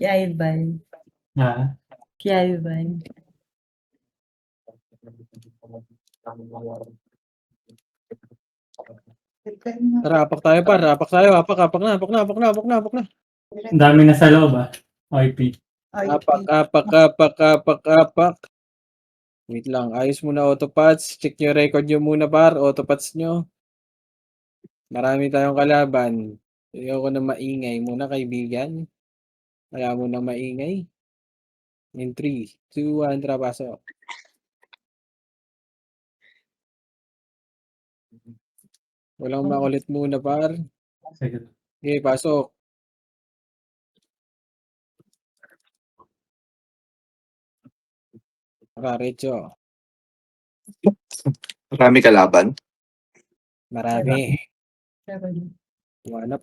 Ivan. Ha? Ivan. Tara, apak tayo par. Apak tayo. Apak na. Ang dami na sa loob IP. Apak. Wait lang. Ayos muna autopats. Check nyo record nyo muna par. Autopats nyo. Marami tayong kalaban. Ayoko na maingay muna kaibigan. Kaya muna maingay. In 3, 2, 1, tara pasok. Walang makulit muna par. Sige. Okay, pasok. Tara, Recho. Marami kalaban. Marami. Wanap.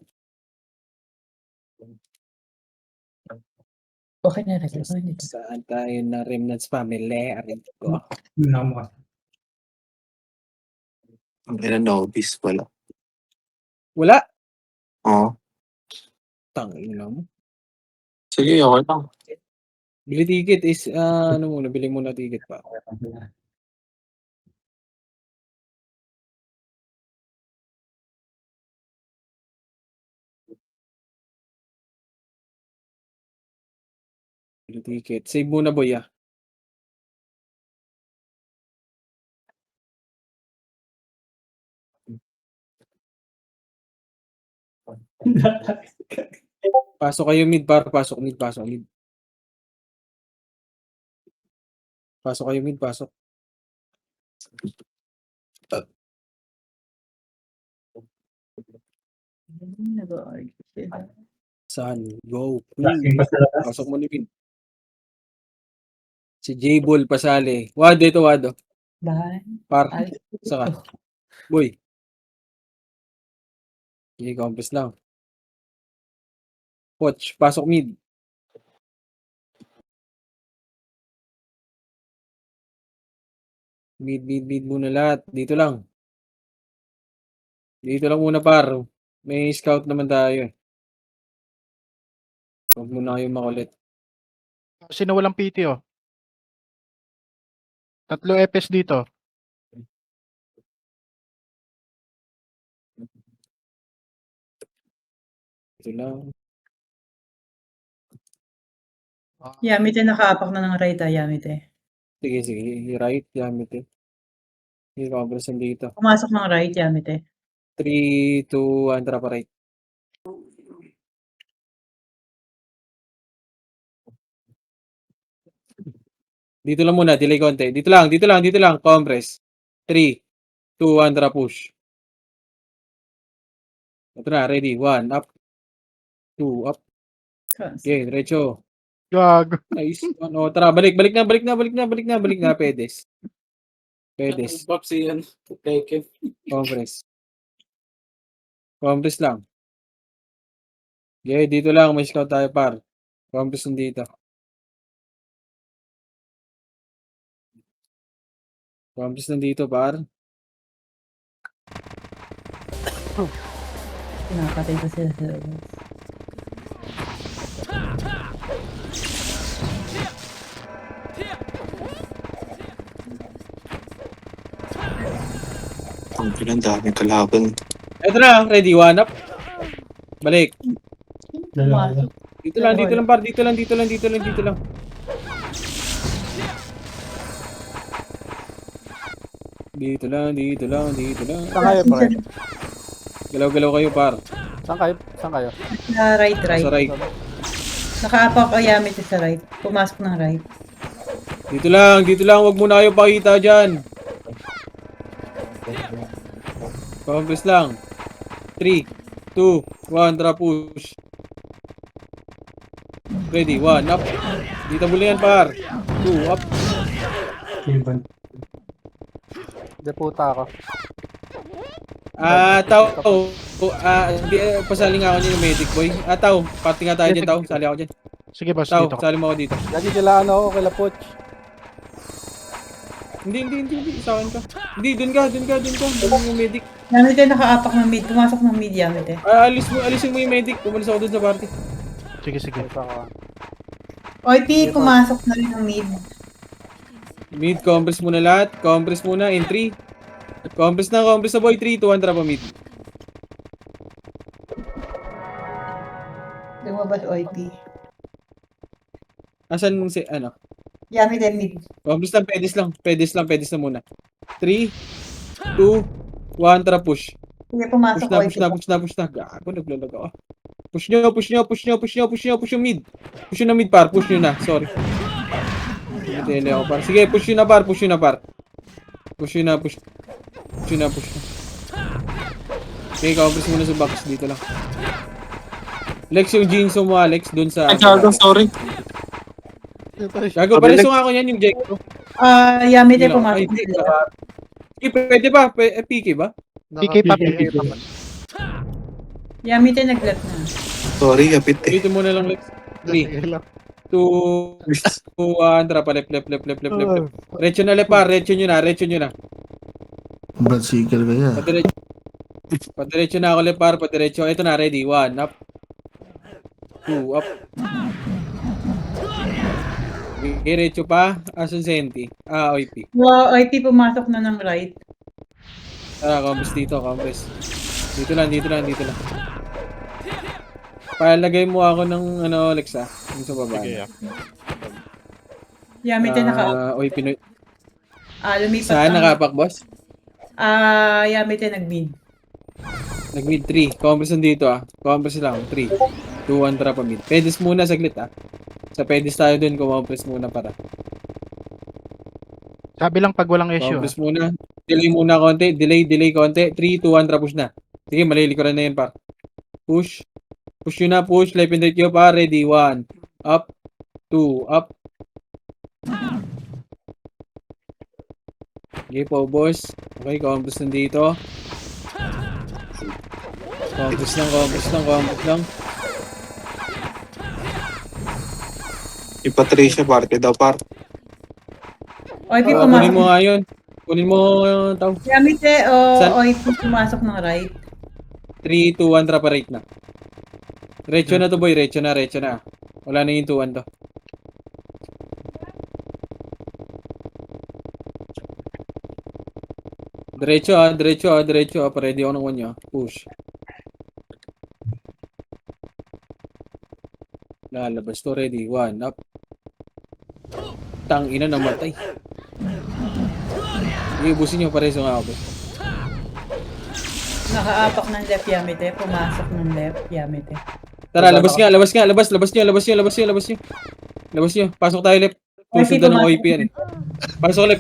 Okay na rin. Saan tayo na Remnants family? Arin ko. Ang ina novice wala. Wala. Oo. Tangin mo. Sige, okay lang. Bili ticket is, ano muna, bili muna ticket pa. Bili ticket. Save muna boy Pasok kayo mid par. Pasok mid. Pasok kayo mid. Pasok. Saan? Go. Pasok mo ni mid. Si J-Bull pasali. Wado ito, Wado. Bahay. Par. Saka. Boy. Okay, compass lang. Coach, pasok mid. Mid muna lahat. Dito lang. Dito lang muna par. May scout naman tayo. Huwag muna kayo makulit. Sino walang PT oh? 3 EPS dito. Dito lang. Yamite nakaapak na ng right Yamite. Sige. Right, gamit eh. Hindi compression dito. Pumasok ng right Yamite. 3, 2, 1, tara pa right. Dito lang muna, delay konti. Dito lang. Compress. 3, 2, 1, tara push. Ito na, ready. 1, up. 2, up. Okay, diretso. Gag. Nice. Ano, tara, balik na. Pedes. Boxy yan. Compress lang. Okay, dito lang. May scout tayo par. Compress dito. Compress nandito par. Pinapatay ko sila sa labas. Ang ina, dami kalaban. Ito na, ready. 1, up. Balik. Pumasok. Dito lang par. Dito lang. Dito lang. Saan kayo, pre? Galaw-galaw kayo par. Saan kayo? Sa right. Sa right. Nakaapak o Yamite sa right. Pumasok ng right. Dito lang. Huwag muna kayo pakita dyan. Compress lang. 3, 2, 1, tara push. Ready, 1, up. Dito muli yan par. 2, up. Deputa ako. Pasali nga ako dyan yung medic boy. Tao, party nga tayo dyan, Tao. Sali ako dyan. Sige, boss, Tao, dito. sali mo ako dito. Lagi kailangan ako kay Lapoch. Hindi. Isawan ka. Hindi, dun ka. Dun yung medic. Yamite nakaapak ng mid. Pumasok ng mid Yamite. Alisin mo yung medic. Pumalis ako dun sa party. Sige. OIP, pumasok na rin ng mid. Mid, compress muna lahat. Compress muna in 3. Compress na boy. 3, 2, 1, trap mid. Lumabas OIP. Asan si, ano? Yamit and mid. Compress lang, pedis lang muna. 3, 2, 1, trap push. Sige, pumasok OIP. Push na. Gago, naglalag ako. Push nyo yung mid. Push nyo na mid, par. Push nyo na, sorry. Tele ako, par. Sige, push nyo na, par. Push nyo na. Okay, compress muna sa box. Dito lang. Lex, yung Jinso mo, Alex, dun sa... Ay, gago, sorry. Gago, paliso nga ako yan, yung Jeko. Yamit Ay, and pumasok. hindi. Pwede ba? PK ba? PK pa. Yamit and nag-left na. Sorry, kapit eh. Dito muna lang, Lex. 3, 2, 1, trapa, left. Retso na, par. Retso nyo na. Brad Seeker kaya. Padiretso na ako, par. Padiretso. Ito na, ready. 1, up. 2, up. Diretso pa. Asan Senti? OIP. OIP, pumasok na ng right. Tara, compress dito, Dito lang. Palagay mo ako ng, Alexa. Yung sa baba. Yamit and OIP no. lumipat Saan ang- nakapak, boss? Yamit and nag-mid. Nag-mid 3. Compress dito, Compress lang. 3, 2, 1, trap mid. Pedis muna saglit, Sa pedis tayo dun, compress muna para. Sabi lang pag walang issue. Compress muna. Delay muna konti. Delay konti. 3, 2, 1, trap push na. Sige, malilikuran na yan, par. Push. Push yun na, push. Left and right yun, par. Ready. 1. Up. 2. Up. Okay po, boss. Okay, compress nandito. Compress lang. Ipatricia party daw, par. OIP, Kunin pumasok. mo nga yun. Kunin mo tao. Yamit Saan? OIP, pumasok ng right. 3, 2, 1, trap right na. Retso na to, boy. Retso na. Wala na yung 2, 1 to. Diretso, Ready ako ng 1 nyo. Push. Lalabas to, ready. 1, up. Tang ina, namatay. Iubusin nyo, pareso nga ako. Nakaapak ng left Yamit pumasok ng left Yamit. Tara, labas nyo. Pasok tayo left. Susundan ng OIP yan eh. Pasok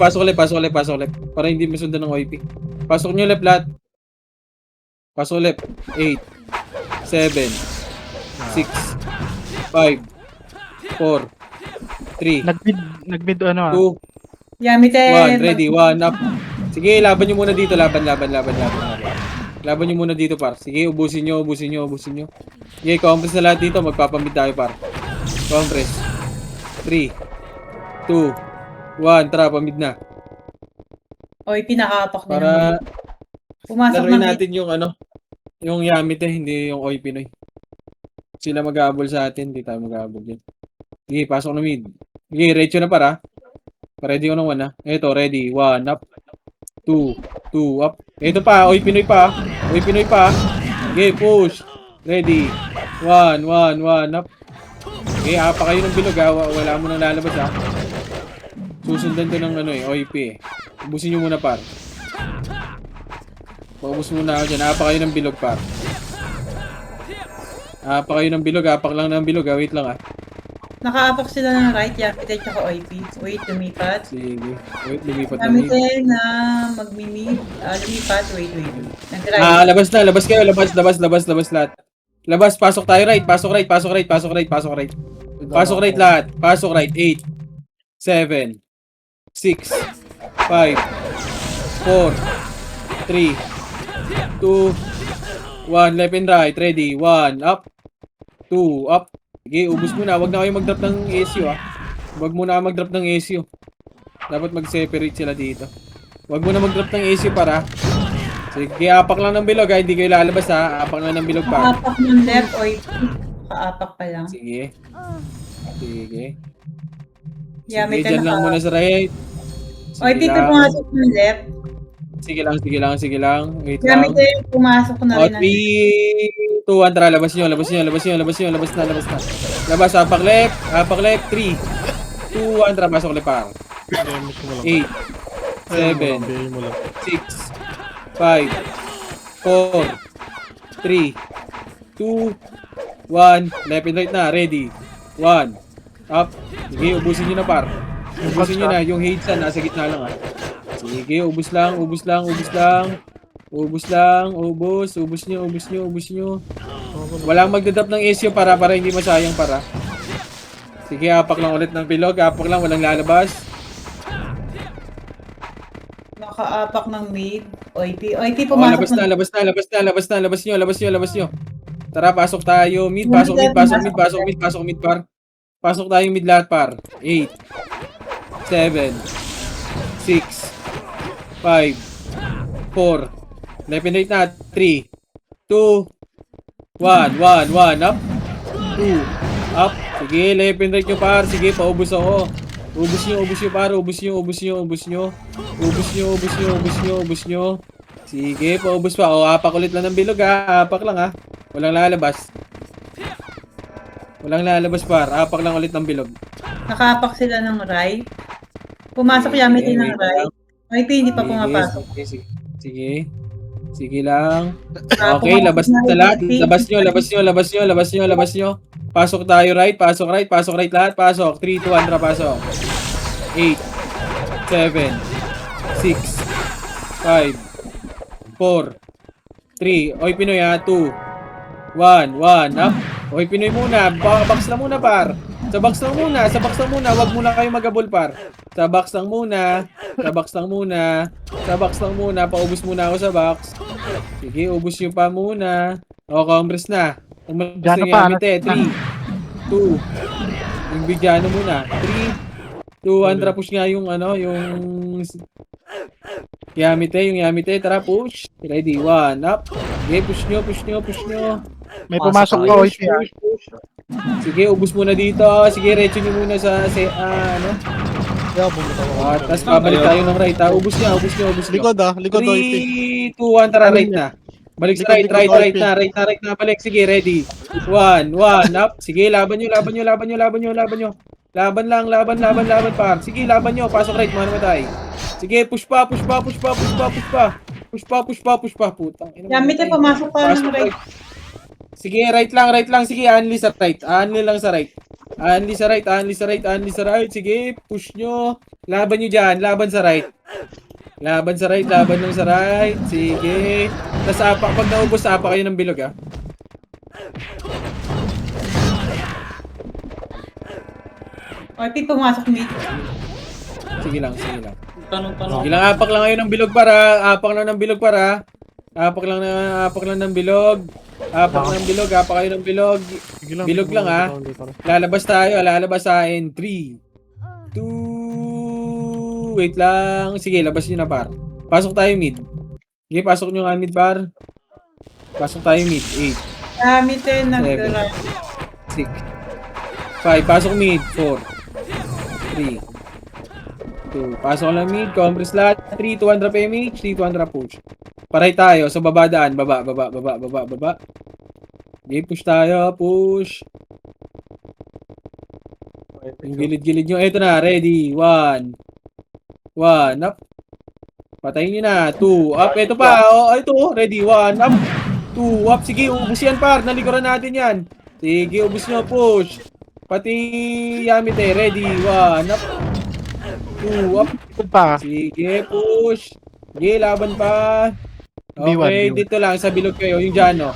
left. Para hindi masundan ng OIP. Pasok nyo left lahat. Pasok left. 8, 7, 6, 5, 4, 3, Nagbid 2, Yamit 1. Ready, 1 up. Sige, laban nyo muna dito. Laban nyo muna dito, par. Sige, ubusin nyo. Sige, compress na lahat dito. Magpapamid tayo, par. Compress. 3, 2, 1. Tara, pamid na. OIP nakaapak din. Para Pumasok laruin ng mid. natin yung yung Yamit hindi yung OI Pinoy. Sila mag-aabol sa atin, hindi tayo mag-aabol dyan. Sige, pasok na mid. Sige, retso na para. Ready ko ng 1 Ito, ready. 1 up. 2 up. Ito pa, OI Pinoy pa. Sige, push. Ready. 1 up. Okay, apa kayo ng bilog wala mo nang lalabas Susundan to ng OIP Ubusin nyo muna, par. Paubos muna ako dyan. Apa kayo ng bilog, par. Apak lang ng bilog, Wait lang, Nakaapak sila ng right Yamit at saka OIP. Wait, lumipat. Sige. Wait, lumipat na Yamit mid. na magmimid. Lumipat, wait. Nag-right. Labas kayo. Labas lahat. Labas, pasok tayo right. Pasok right lahat. Pasok right. 8, 7, 6, 5, 4, 3, 2, 1. Left and right. Ready. 1 up. 2 up. Sige, ubus muna. Huwag na kayo mag-drop ng ASU, Huwag muna mag-drop ng ASU. Dapat mag-separate sila dito. Huwag muna mag-drop ng ASU para. Sige, apak lang ng bilog, Hindi kayo lalabas, Apak lang ng bilog pa. Nakaapak ng left OIP. Nakaapak pa lang. Sige. Sige. Yami, Sige, dyan lang muna sa right. OIP, pumasok ng left. Sige lang, sige lang, sige lang. Wait Yami, lang. pumasok na rin O, 3, 2, 1, tara. Labas nyo, labas nyo, labas nyo, labas nyo, labas na, labas na. Labas, apak left, 3, 2, 1, tara. Pasok ulit pa. 8, 7, 6, 5, 4, 3, 2, 1. Left and right na. Ready. 1. Up. Sige, ubusin nyo na par. Ubusin nyo na. Yung Hadesan nasa gitna lang Sige, ubus lang, ubus lang, ubus lang. Ubus lang, ubus. Ubus nyo, ubus nyo, ubus nyo. Walang magdadap ng SU para hindi masayang para. Sige, apak lang ulit ng bilog. Apak lang, walang lalabas. Nakaapak ng mid. OIP, Oh, pumasok labas na, labas na, labas na, labas na, labas nyo, labas nyo, labas nyo. Tara, pasok tayo. Mid, pasok mid, pasok mid, pasok mid, pasok mid, par. Pasok tayo mid lahat, par. 8, 7, 6, 5, 4, left and right na, 3, 2, 1, 1, 1, up, 2, up. Sige, left and right nyo, par. Sige, paubos ako. Ubus nyo, par. Ubus nyo, ubus nyo, ubus nyo. Ubus nyo, ubus nyo, ubus nyo, ubus nyo. Sige, paubos pa. O, apak ulit lang ng bilog, ha. Apak lang, ha. Walang lalabas. Walang lalabas, par. Apak lang ulit ng bilog. Nakaapak sila ng right. Pumasok Yami din ng right. OIP, hindi pa pumapasok. Sige, sige. Sige lang. Okay, labas na lahat. Labas nyo, labas nyo, labas nyo, labas nyo, labas nyo. Pasok tayo right, pasok right lahat, pasok. 3, 2, 1, tara, pasok. 8, 7, 6, 5, 4, 3. Oy, Pinoy ha, 2, 1, 1, up. Oy, Pinoy muna, box lang muna, par. Sa box lang muna, wag muna kayo magabol, par. Sa box lang muna, paubos muna ako sa box. Sige, ubos nyo pa muna. O, Congress na. Umalis Diyan na na pa, Yamite. 3, 2, yung Bigyano muna. 3, 2, 1, tara push nga yung yung Yamite, tara push. Ready, 1, up. Okay, push nyo. May pumasok pa, OIP. Sige, ubos muna dito. Sige, retso nyo muna sa tapos babalik tayo ng right, ha. Ubos nyo. Likod OIP. 3, 2, 1, tara, right na. Balik sa right na, balik. Sige, ready. 1, up. Sige, laban nyo. Laban lang, par. Sige, laban nyo. Pasok right, mamatay. Sige, push pa. Putang ina. Yami, pumasok pa ng right. Sige, right lang. Sige, only sa right. Only sa right. Sige, push nyo. Laban nyo dyan. Laban sa right. Laban lang sa right. Sige. Tapos apak, pag naubos, apak kayo ng bilog, ha. OIP, pumasok mid. Sige lang. Sige lang, apak lang kayo ng bilog para. Apak lang ng bilog. Apak kayo ng bilog. Bilog lang, ha. Lalabas tayo. Lalabas sa 3, 2, wait lang. Sige, labas nyo na, par. Pasok tayo mid. Sige, pasok nyo nga mid, par. Pasok tayo mid. 8, Yami din nag-right. 6, 5, pasok mid. 4, 3, 2, pasok lang mid. Compress lahat. 3, 2, 1, drop MH. 3, 2, 1, drop push. Paray tayo. So, babadaan. Baba. Okay, push tayo. Push. Yung gilid-gilid nyo. Ito na. Ready. 1, up. Patayin nyo na. 2, up. Ito pa. Ito. Ready. 1, up. 2, up. Sige, ubus yan, par. Nalikuran natin yan. Sige, ubus nyo. Push. Pati Yamite. Ready. 1, up. 2, up. Pa. Sige, push. Sige, laban pa. Okay, dito lang. Sa bilog kayo. Yung dyan, no?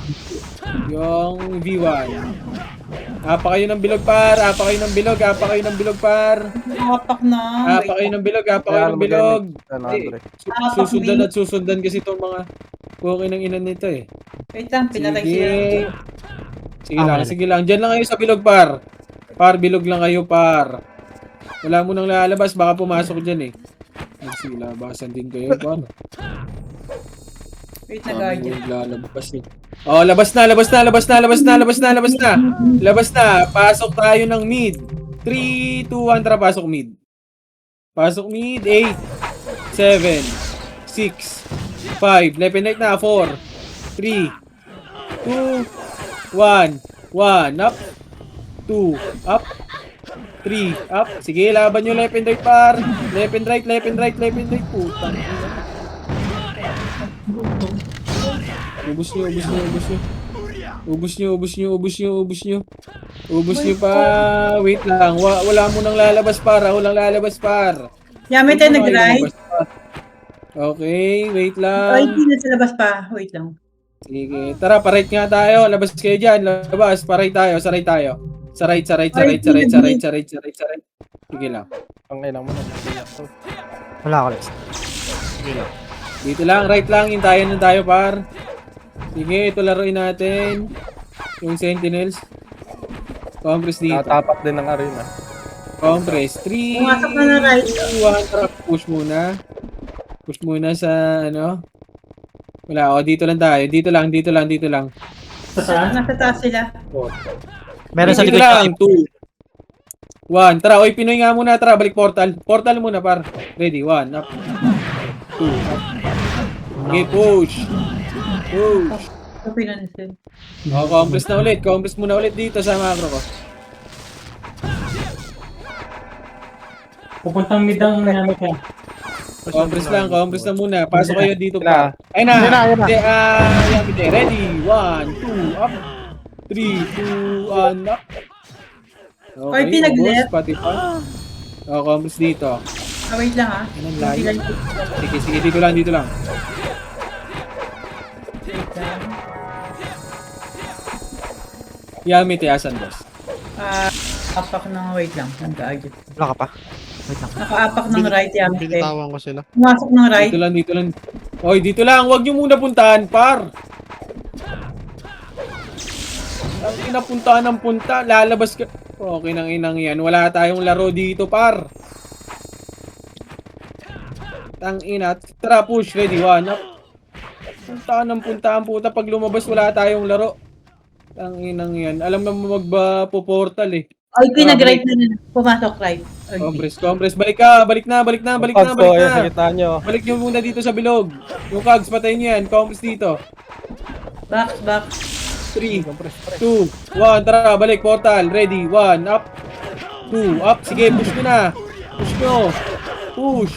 Yung V1. Apa kayo ng bilog, par. Apa kayo ng bilog, par. Nakaapak na. Apa kayo ng bilog. Susundan kasi itong mga bukin ng inan nito, eh. Wait lang, pinatay sila. Sige lang. Diyan lang kayo sa bilog, par. Par, bilog lang kayo, par. Wala mo nang lalabas, baka pumasok dyan, eh. Sige, labasan din kayo, par. Wait na, guardian. Lalabas eh. Oh, labas na. Pasok tayo ng mid. 3, 2, 1, tara, pasok mid. Pasok mid, 8, 7, 6, 5, left and right na, 4, 3, 2, 1, 1, up, 2, up, 3, up. Sige, laban nyo left and right, par. Left and right, left and right, left and right. Putang. Ubus nyo, ubus nyo, ubus nyo. Ubus nyo, ubus nyo, ubus nyo, ubus nyo. Ubus nyo pa. Wait lang. Wala mo nang lalabas, par. Walang lalabas, par. Yamete nag-ride. Okay, wait O, lang. hindi na sa labas pa. Wait lang. Sige. Tara, pa-right nga tayo. Labas kayo dyan. Labas. Pa-right tayo. Saray tayo. Saray, saray, saray, saray, saray, saray, saray, saray. Sige lang. Ang ilang mo na. Wala ako lang. Sige lang. Dito lang, right lang. Hintayin na tayo, par. Sige, ito laruin natin. Yung Sentinels. Compress dito. Natapak din ng arena. Compress. 3, Pumasok na na right. 2, 1. Tara, push muna. Push muna sa, ano. Wala, o, dito lang tayo. Dito lang, dito lang, dito lang. Nasa taas sila. Meron sa Dito likod lang, 2, 1. Tara, oy, Pinoy nga muna. Tara, balik portal. Portal muna, par. Ready, 1, up. 2, up. Okay, push. Push. Okay na nila. O, compress na ulit. Compress muna ulit dito sa macro ko. Pupuntang mid ang namin ka. Compress lang, compress na muna. Pasok kayo dito Sila. pa. Ayun na. Ayun na, ayun na. Hindi, yan, hindi. Ready? 1, 2, up. 3, 2, 1, up. Okay, Oy, pinag-left. ubos, pati pa. O, compress dito. Wait lang ha. Anong Hindi layo? lang. Sige, sige, dito lang, dito lang. Wait lang. Yami, tiyasan, boss. Apak ng wait lang. Nag-agit. Wala ka pa? Wait lang. Naka-apak ng right Yamete. Binitawan ko sila. Pumasok ng right. Dito lang, dito lang. Oy, dito lang. Huwag nyo muna puntahan, par. Ang inapuntahan ng punta, lalabas ka. Okay nang inang yan. Wala tayong laro dito, par. Tang ina. Tara, push. Ready, 1, up. Puntahan ng puntahan, puta. Pag lumabas, wala tayong laro. Tang inang yan. Alam na mo magpa-portal eh. Oy, pinag-right na nila. Pumasok right. Okay. Compress, compress. Balik ka. Balik na, balik na, balik na, Pagso, balik ayun sa na. gitna nyo. Balik nyo muna dito sa bilog. Yung cogs, patayin nyo yan. Compress dito. Back, back. 3, 2, 1. Tara, balik. Portal. Ready. 1, up. 2, up. Sige, push nyo na. Push nyo. Push.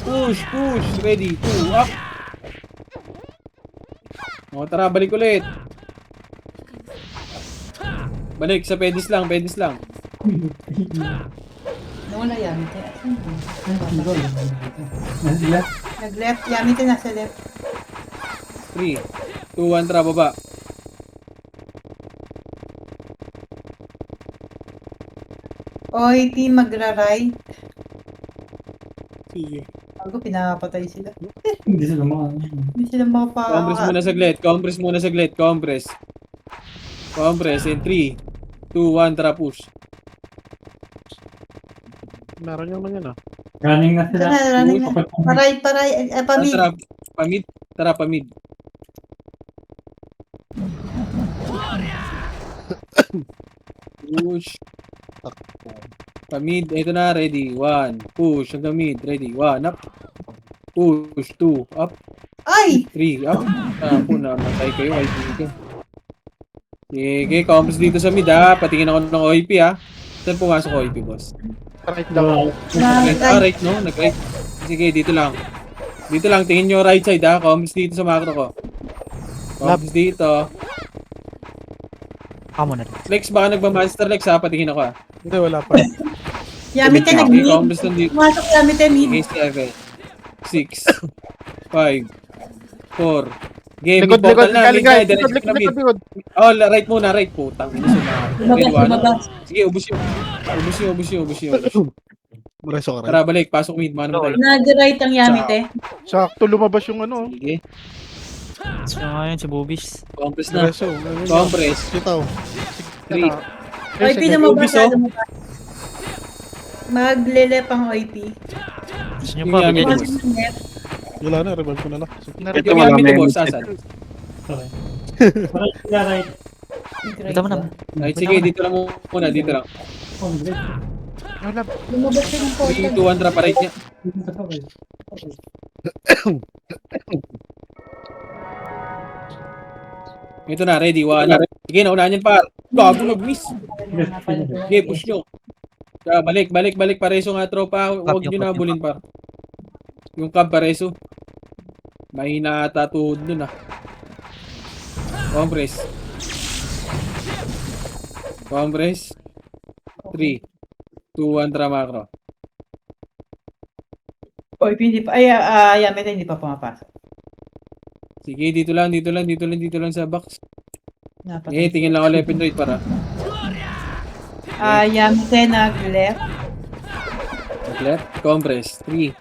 Push, push. Ready. 2, up. O, tara, balik ulit. Balik sa pedis lang, pedis lang. Nawala Yamete. Left. Nag-left. Yamete nasa left. 3, 2, 1. Tara, baba. Oy, team magra-right. Sige. Bago pinapatay sila. Hindi sila mga... Hindi sila makapa... Compress muna saglit. Compress muna saglit. Compress. Compress in 3, 2, 1. Tara, push. Meron naman yan ah. Running na sila. Running na. Pupuntang mid. Paray, paray. Pamid. Tara, pamid. Tara, pamid. Push. Pamid. Ito na, ready. 1. Push. Hanggang mid. Ready. 1. Up. Push. 2. Up. Ay! 3. Up. Ako na. Matay kayo. Kaibigan. Sige. Compress dito sa mid ha. Patingin ako ng OIP ha. Saan pumasok OIP, boss? Right lang. Right, no? Nag-right. Sige, dito lang. Dito lang. Tingin nyo right side ha. Compress dito sa macro ko. Compress dito. Amo na rin. Lex, baka nagma-monster Lex ha. Patingin ako ha. Hindi, wala pa. Yamete Okay, nag-mid. compress lang dito. Pumasok Yamete mid. Okay, 7, 6, 5, 4. Game, Likod, portal likod, na. galing Mid na, guys. diretso Likod, na likod, mid. likod. Oh, right muna, right. Putang ina sila. Lumabas, lumabas. Sige, ubus yun. Ubus yun, ubus yun, ubus yun. Preso ka rin. Tara, balik. Pasok mid. Mano tayo. Nag-right ang Yamete. Sakto lumabas yung ano. Sige. So ngayon si Bubis. Compress na. Preso. Compress. Sitaw. 3. OIP lumabas. Ubis, oh. lumabas. Maglelep ang OIP. Gusto nyo Yung pa? Yami, Bigyan Pumasok ng left. Wala na, revive ko na lang. Yung Yami to, boss. Asan? Okay. Right sila, right. Nag-right Ito mo ba? naman. Right, sige. Dito lang muna. Dito lang. Oh, right. Wala. Lumabas siya ng 3, portal. 2, 1, drop pa right niya. Ito na, ready, 1. Sige, naunahan yan par. Gago, nag-miss. Sige, push nyo. Balik, pareso nga tropa. Huwag nyo na bulin par. Yung cab pareso. Mahina ata tuhod nun ah. Compress. 3, 2, 1, tara macro. OIP hindi pa. Ay, Yamete hindi pa pumapasok. Sige, dito lang sa box. Napatay. Tingin lang ako left and right para. Yamete nag-left. Left, compress. 3,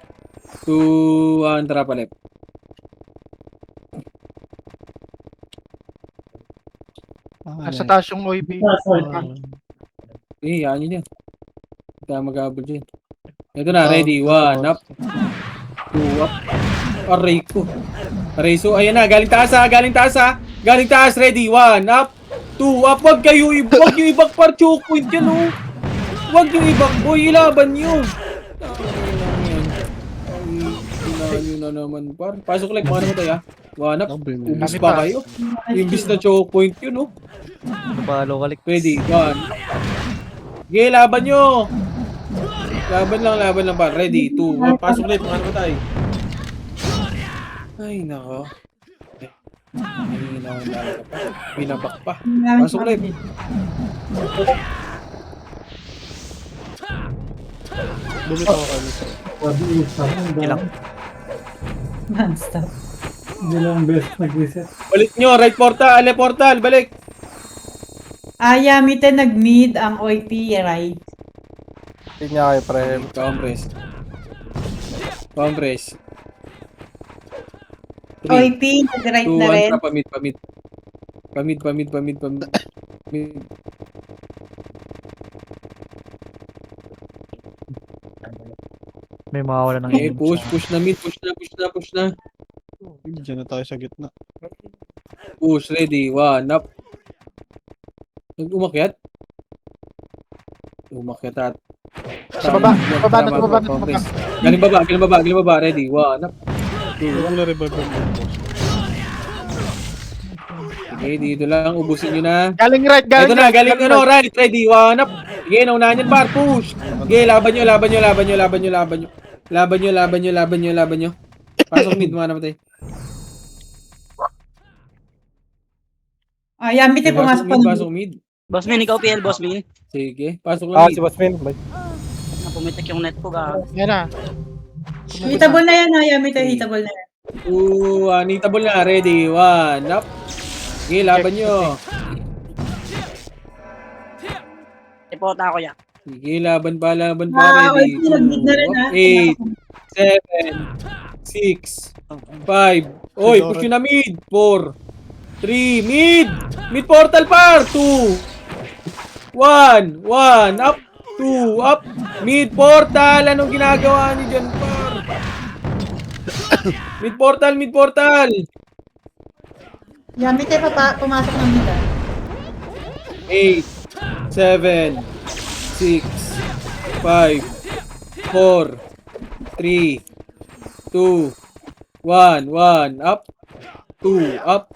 2, 1, tara pa left. Nasa taas yung OIP. Eh, yan yun yan. Hindi tayo mag-abol dyan. Ito na, ready. 1, up. 2, up. Aray ko. Areso, ayan na. Galing taas, ready. 1, up. 2, up. Wag nyo ibang par choke point yan, oh. Wag nyo ibang boy. Ilaban nyo. Ilaban nyo na naman, par. Pasok like, mga naman tayo, 1, up. Ubus pa kayo. Imbis na choke point yun, oh. Palo kalik. Ready, 1. Sige, laban nyo. Laban lang pa. Ready, 2, 1. Pasok ulit, mga naman tayo. Ay, nako. Ay, nako. Pinabak pa. Pasok ulit. Bumitaw ka kami. Ilang. Non-stop. Hindi lang best nag-reset. Balik nyo, right portal, left portal, balik. Yamete nag-mid ang OIP right. Hindi niya kayo, pre. Compress. 3, OIP nag-right 2, na 1, rin. tara, pamid. May mawawala ng Okay, push na mid, push na. Diyan na tayo sa gitna. Push, ready, 1, up. Umakyat at. Sa baba. Compress. Galing baba, ready, 1, up. Huwag na revive yung boss. Okay, dito lang, ubusin nyo na. Galing right, Ito na, galing right, ready, 1, up. Sige, naunahan yan, par, push. Sige, laban nyo. Pasok mid, mga namatay. Yamete pumasok pa. Pasok mid. Boss Min, ikaw PL, Boss Min. Sige, pasok lang mid. Si Basmin. Pumitik yung net ko ga. Yan na. Hitable na yan, Yamete. Hitable na yan. Unitable na, ready, 1, up. Sige, laban nyo. Ipota ako ya. Sige, laban pa, ready. OIP nag-mid na rin, 8, 7, 6, 5. Oy, push nyo na mid. 4, 3, mid portal par. 2, 1, up. 2, up. Mid portal. Anong ginagawa niyo dyan, par? Mid portal. Yamete pumasok ng mid. 8, 7, 6, 5, 4, 3, 2, 1, up. 2, up.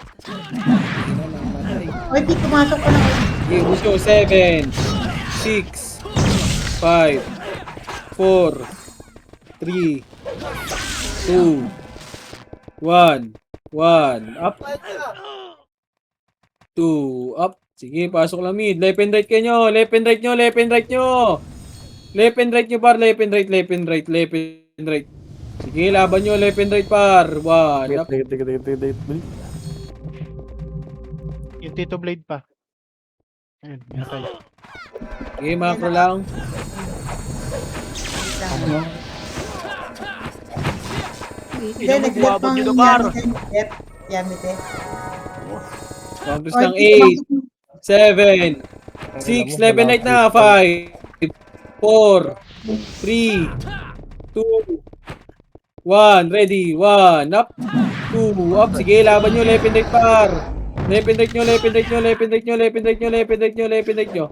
OIP pumasok pa ng Okay, gusto 7, 6, 5, 4, 3, 2, 1, up. 2, up. Sige, pasok lang mid. Left and right kayo. Left and right nyo, par. Left and right. Sige, laban nyo. Left and right, par. 1, up. Yung Tito Blade pa. Ayun, natay. Sige, macro lang. Hindi, nag-left pang Yamete. Compress lang 8, 7, 6, left and right na. 5, 4, 3, 2, 1, ready. 1, up. 2, up. Sige, laban nyo. Left and right, par. Left and right nyo, left and right nyo, left and right nyo, left and right nyo, left and right nyo, left and right nyo.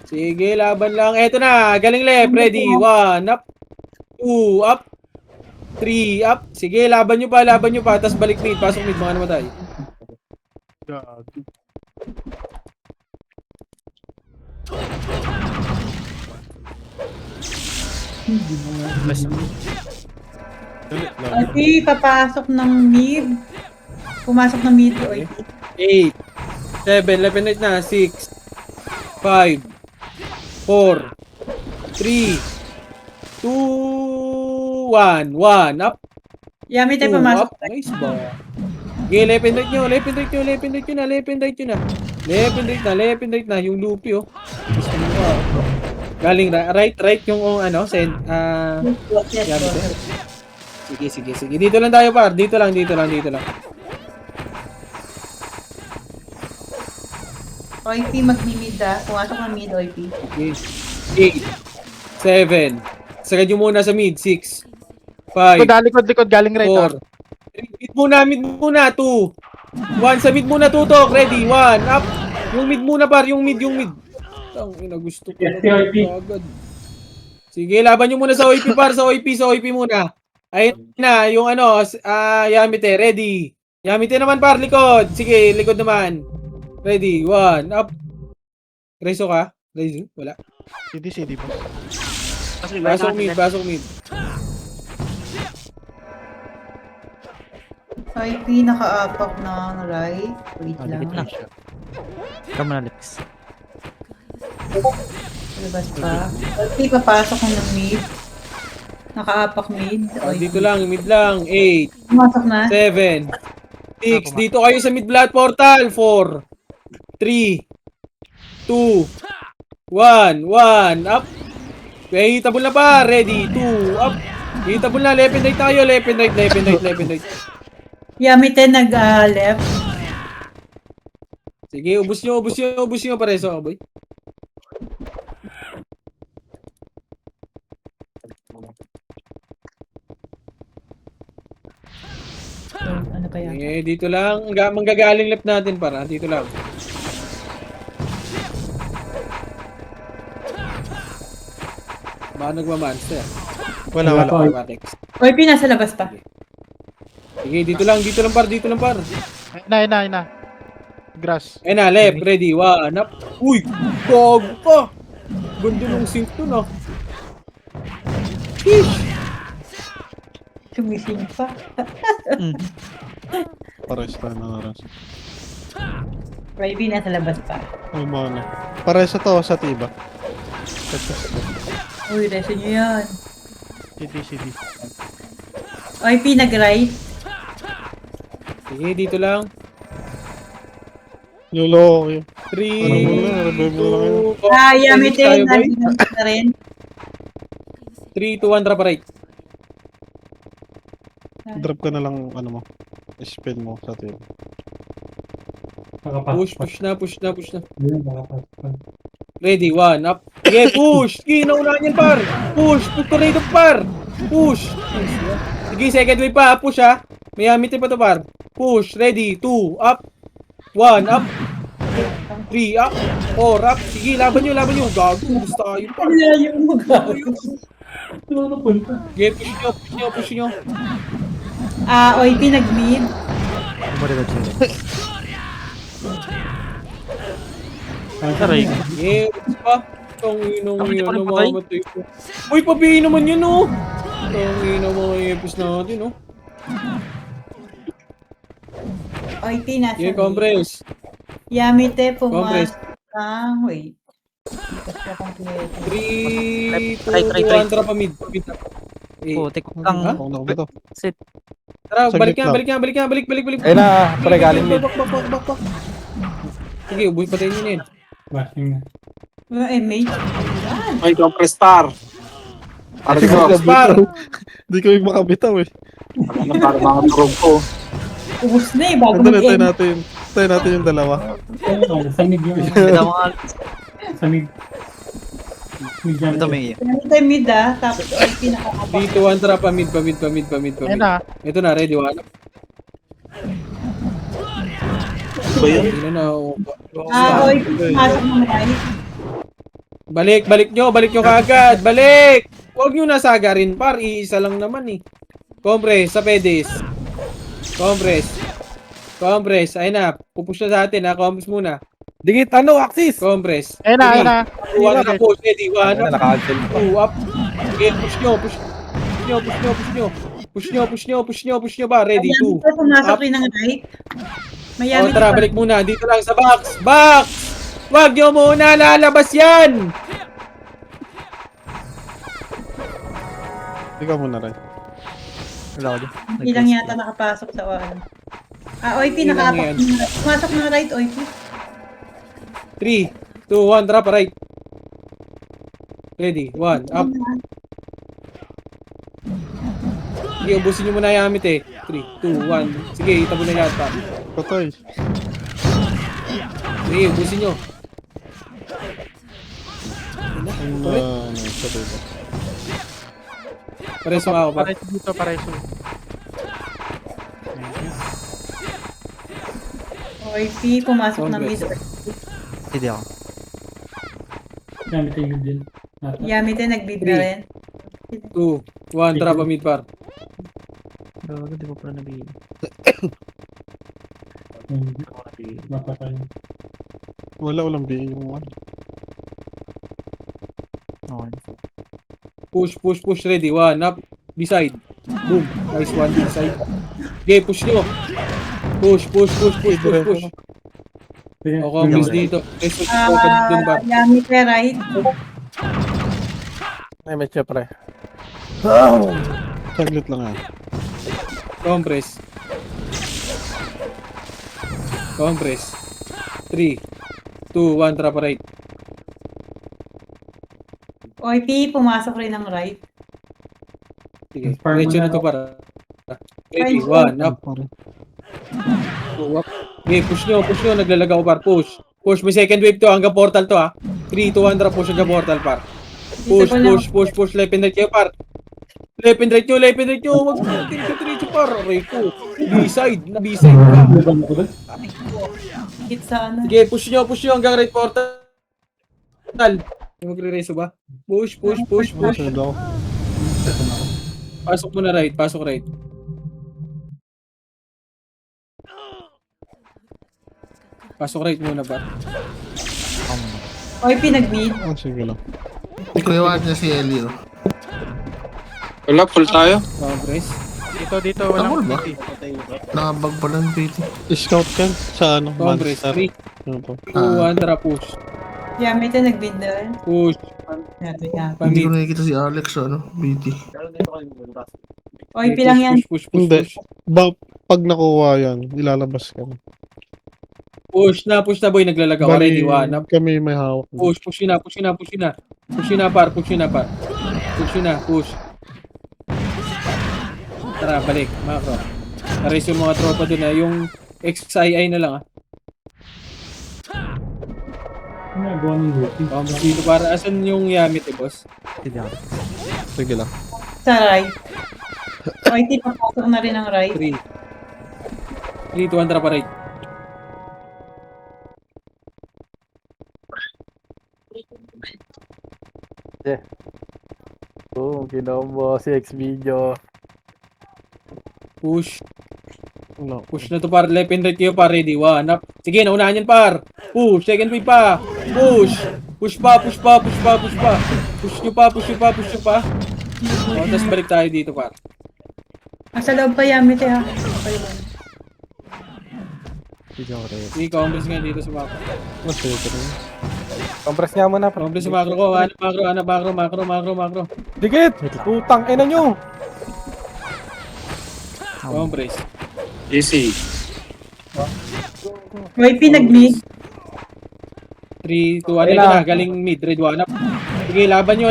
Sige, laban lang. Eto na, galing left. Ready, 1, up. 2, up. 3, up. Sige, laban nyo pa, laban nyo pa. Tapos balik mid, pasok mid, mga namatay. Gago. OIP, papasok ng mid. Pumasok ng mid, OIP. 8, 7, left and right na. 6, 5, 4, 3, 2, 1. 1, up. Yami tayo 2, pumasok. up. Nice ba? Okay, left and right nyo, left and right nyo, left and right nyo na, left and right nyo na. Left and right na, left and right na. Yung loopy, oh. Gusto mo ba? Galing right yung ano, send, Yami tayo. Sige. Dito lang tayo, par. Dito lang. OIP, magmi-mid pumasok ng mid, OIP. Okay. 8, 7. Sagad nyo muna sa mid. 6, 5, Likod, galing right. 4. Mid muna. 2, 1. Sa mid muna, tutok. Ready, 1, up. Yung mid muna, par. Yung mid. Ang ina, gusto ko. Yes, OIP. Agad. Sige, laban nyo muna sa OIP, par. Sa OIP muna. Ayun na, yung ano, Yamite, ready. Yamite naman, par, likod. Sige, likod naman. Ready, 1, up. Rezo ka? Rezo? Wala. CD ba? Pasok mid. OIP, naka-apak ng right. Wait lang. Dikit lang. Ikaw muna, Lex. Labas pa. OIP, papasok ng mid. Naka-apak mid. Dito lang, mid lang. 8, Pumasok na. 7, 6. Dito kayo sa mid blood portal. 4, 3, 2, 1, up. Okay, hitable na pa. Ready, 2, up. Hitable na, left and right tayo. Left and right. Yamite nag-left. Sige, ubus nyo. Pareso, boy. Ano kaya? Eh, dito lang. Manggagaling left natin para. Dito lang. Baka nagmamonster. Wala. Batex. OIP, nasa labas pa. Sige, dito lang par. Ayun na. Grass. Eh na, left, ready, 1, up. Uy, gago pa. Ganda ng sync to na. Sumising pa. Pares tayo na rin. OIP, nasa labas pa. Ay, mana. Pares to sa tiba. Uy, reso nyo yan. CD. OIP, nag-right. Sige, dito lang. Lolo ko yun. 3, Revive mo lang yun. Yamite, tayo, boy. nag-right na rin. 3, 2, 1, drop right. Drop ka na lang, ano mo. Spell mo sa tiba. Push na. Nakapasok. Ready, 1, up. Sige, push. Sige, naunahan yan, par. Push to rate of par. Push. Sige, second wave pa. Push, ha. May Yamite pa to, par. Push. Ready, 2, up. 1, up. 3, up. 4, up. Sige, laban nyo. Gago, gusto kayo, par. Layo mo, gago. Sige, push nyo. OIP, nag-mid. Umarigad siya. Aray. Sige, push pa. Tangina mo Bakit yun, ako nagpatay? namamatay ko. Uy, pabihin naman yun, oh. Tangina mo yung epis natin, oh. OIP, nasa Sige, mid. compress. Yamite, Compress. pumasok. Wait. Basta kompleto. 3, 2, Right. 1, drop pa mid. Putik Ha? kang Ako na ba to? sit. Tara, Saglit balik lang. nga. Ayun na, pre, galing mid. Bak. Sige, ubuhin patayin nyo na yun. Bashing na. Mga mate. May compress star. Para ko. Spar! Di ko yung makabitaw eh. Ano para mga drone ko. Ubus na bago Ito na, mag-end. tayo natin yung dalawa. Samig yung Kita mo nga. samig. Ito may Yamite, mid tapos OIP, nakakabak. Dito, 1 drop pa mid. Ayun na. Ito na, ready, 1. ba yun? Hindi na OIP, pumasok ng right. Balik nyo kaagad. Balik! Huwag nyo nasagarin, par. Iisa lang naman eh. Compress, sa pedis. Compress. Ayun na. Pupush na sa atin ha. Compress muna. Dikit, Axis! Compress. Ayun na, ayun na. One na push. Ready. One up. Naka-cancel. Two up. Okay, push nyo ba? Ready. Two. Yamite, pumasok rin ng right. May O Yamite tara, pa. balik muna. Dito lang sa box. Wag nyo muna lalabas yan. Ikaw muna rin. Wala ko dyan. Hindi lang yata nakapasok sa OIP. OIP, Hindi lang nakaapak. yan. Pumasok ng right, OIP. 3, 2, 1, drop right. Ready, 1, up. Sige, ubusin nyo muna yung amit eh. 3, 2, 1. Sige, itabo na yata. Patay. Sige, ubusin nyo. Patay. Pareso ako pa. Pareso dito, pareso. OIP, pumasok ng mid. Hindi ako. Gamit yung din. Yamite, nag-bid na rin. 2, 1, drop a mid par. Gago, di ko pala nabigyan. Mapatay. Wala ulang bihin yung ano. Okay. Push, ready, 1, up. Beside. Boom. Nice one, beside. Okay, push nyo. Push. O, complex dito. Reso, open dun ba? Yamite, right. Ay, may siya, pre. Saglit lang ah. Compress. 3, 2, 1, drop a right. OIP, pumasok rin ng right. Sige, diretso na to para. Ready, 1, up. 2, up. Okay, push nyo, naglalagaw par, push. May second wave to, hanggang portal to ha. 3, 2, 1, drop, push hanggang portal par. Push, left and right kayo par. Left and right nyo, wag mo, diretso par. Aray ko, B-side ka. Hit sa ano. Sige, push nyo hanggang right portal. Magre-reso ba? Push. Sunod ako. Pasok muna right, pasok right. Pasok right muna ba? OIP, nag-bid. Oh, sige lang. Ikuiwan niya si Elio. Wala, full tayo. Compress. Dito, Tangol walang ba? PT. Nakabag pa ng PT. Scout ka sa ano, Compress. Monster. 3, Ano po? 2, 1, tara push. Yamite, nag-bid na rin. Push. Yato. Hindi ko Pamid. nakikita si Alex PT. OIP lang yan. Push. Hindi. Pag nakuha yan, ilalabas ka. Push na boy, naglalagaw. Ready, 1, up. Kami may hawak. Push na par. Push. Tara, balik. Makro. Aris yung mga tropa dun ha. Yung XII na lang ha. Nagawa ng duty. Dito para. Asan yung Yamit boss? Hindi ako. Sige lang. Sa right. OIP, papasok na rin ng right. 3, 2, 1, tara pa right. Boom, kinombo si X-Video. Push. No. Push na to par. Left and right kayo par. Ready, 1, up. Sige, naunahan yan par. Push. Second wave pa. Push. Push pa. Push nyo pa. O, tapos balik tayo dito par. Nasa loob pa Yamite ha. Hindi ako rin. Sige, compress nga dito sa macro. Masaya ka rin. Compress nga muna, pre. Compress sa macro ko. Macro. Dikit! Putang ina nyo! Compress. Easy. OIP, nag-mid. 3, 2, 1. Ito na. Galing mid. Red 1 up. Sige, laban nyo.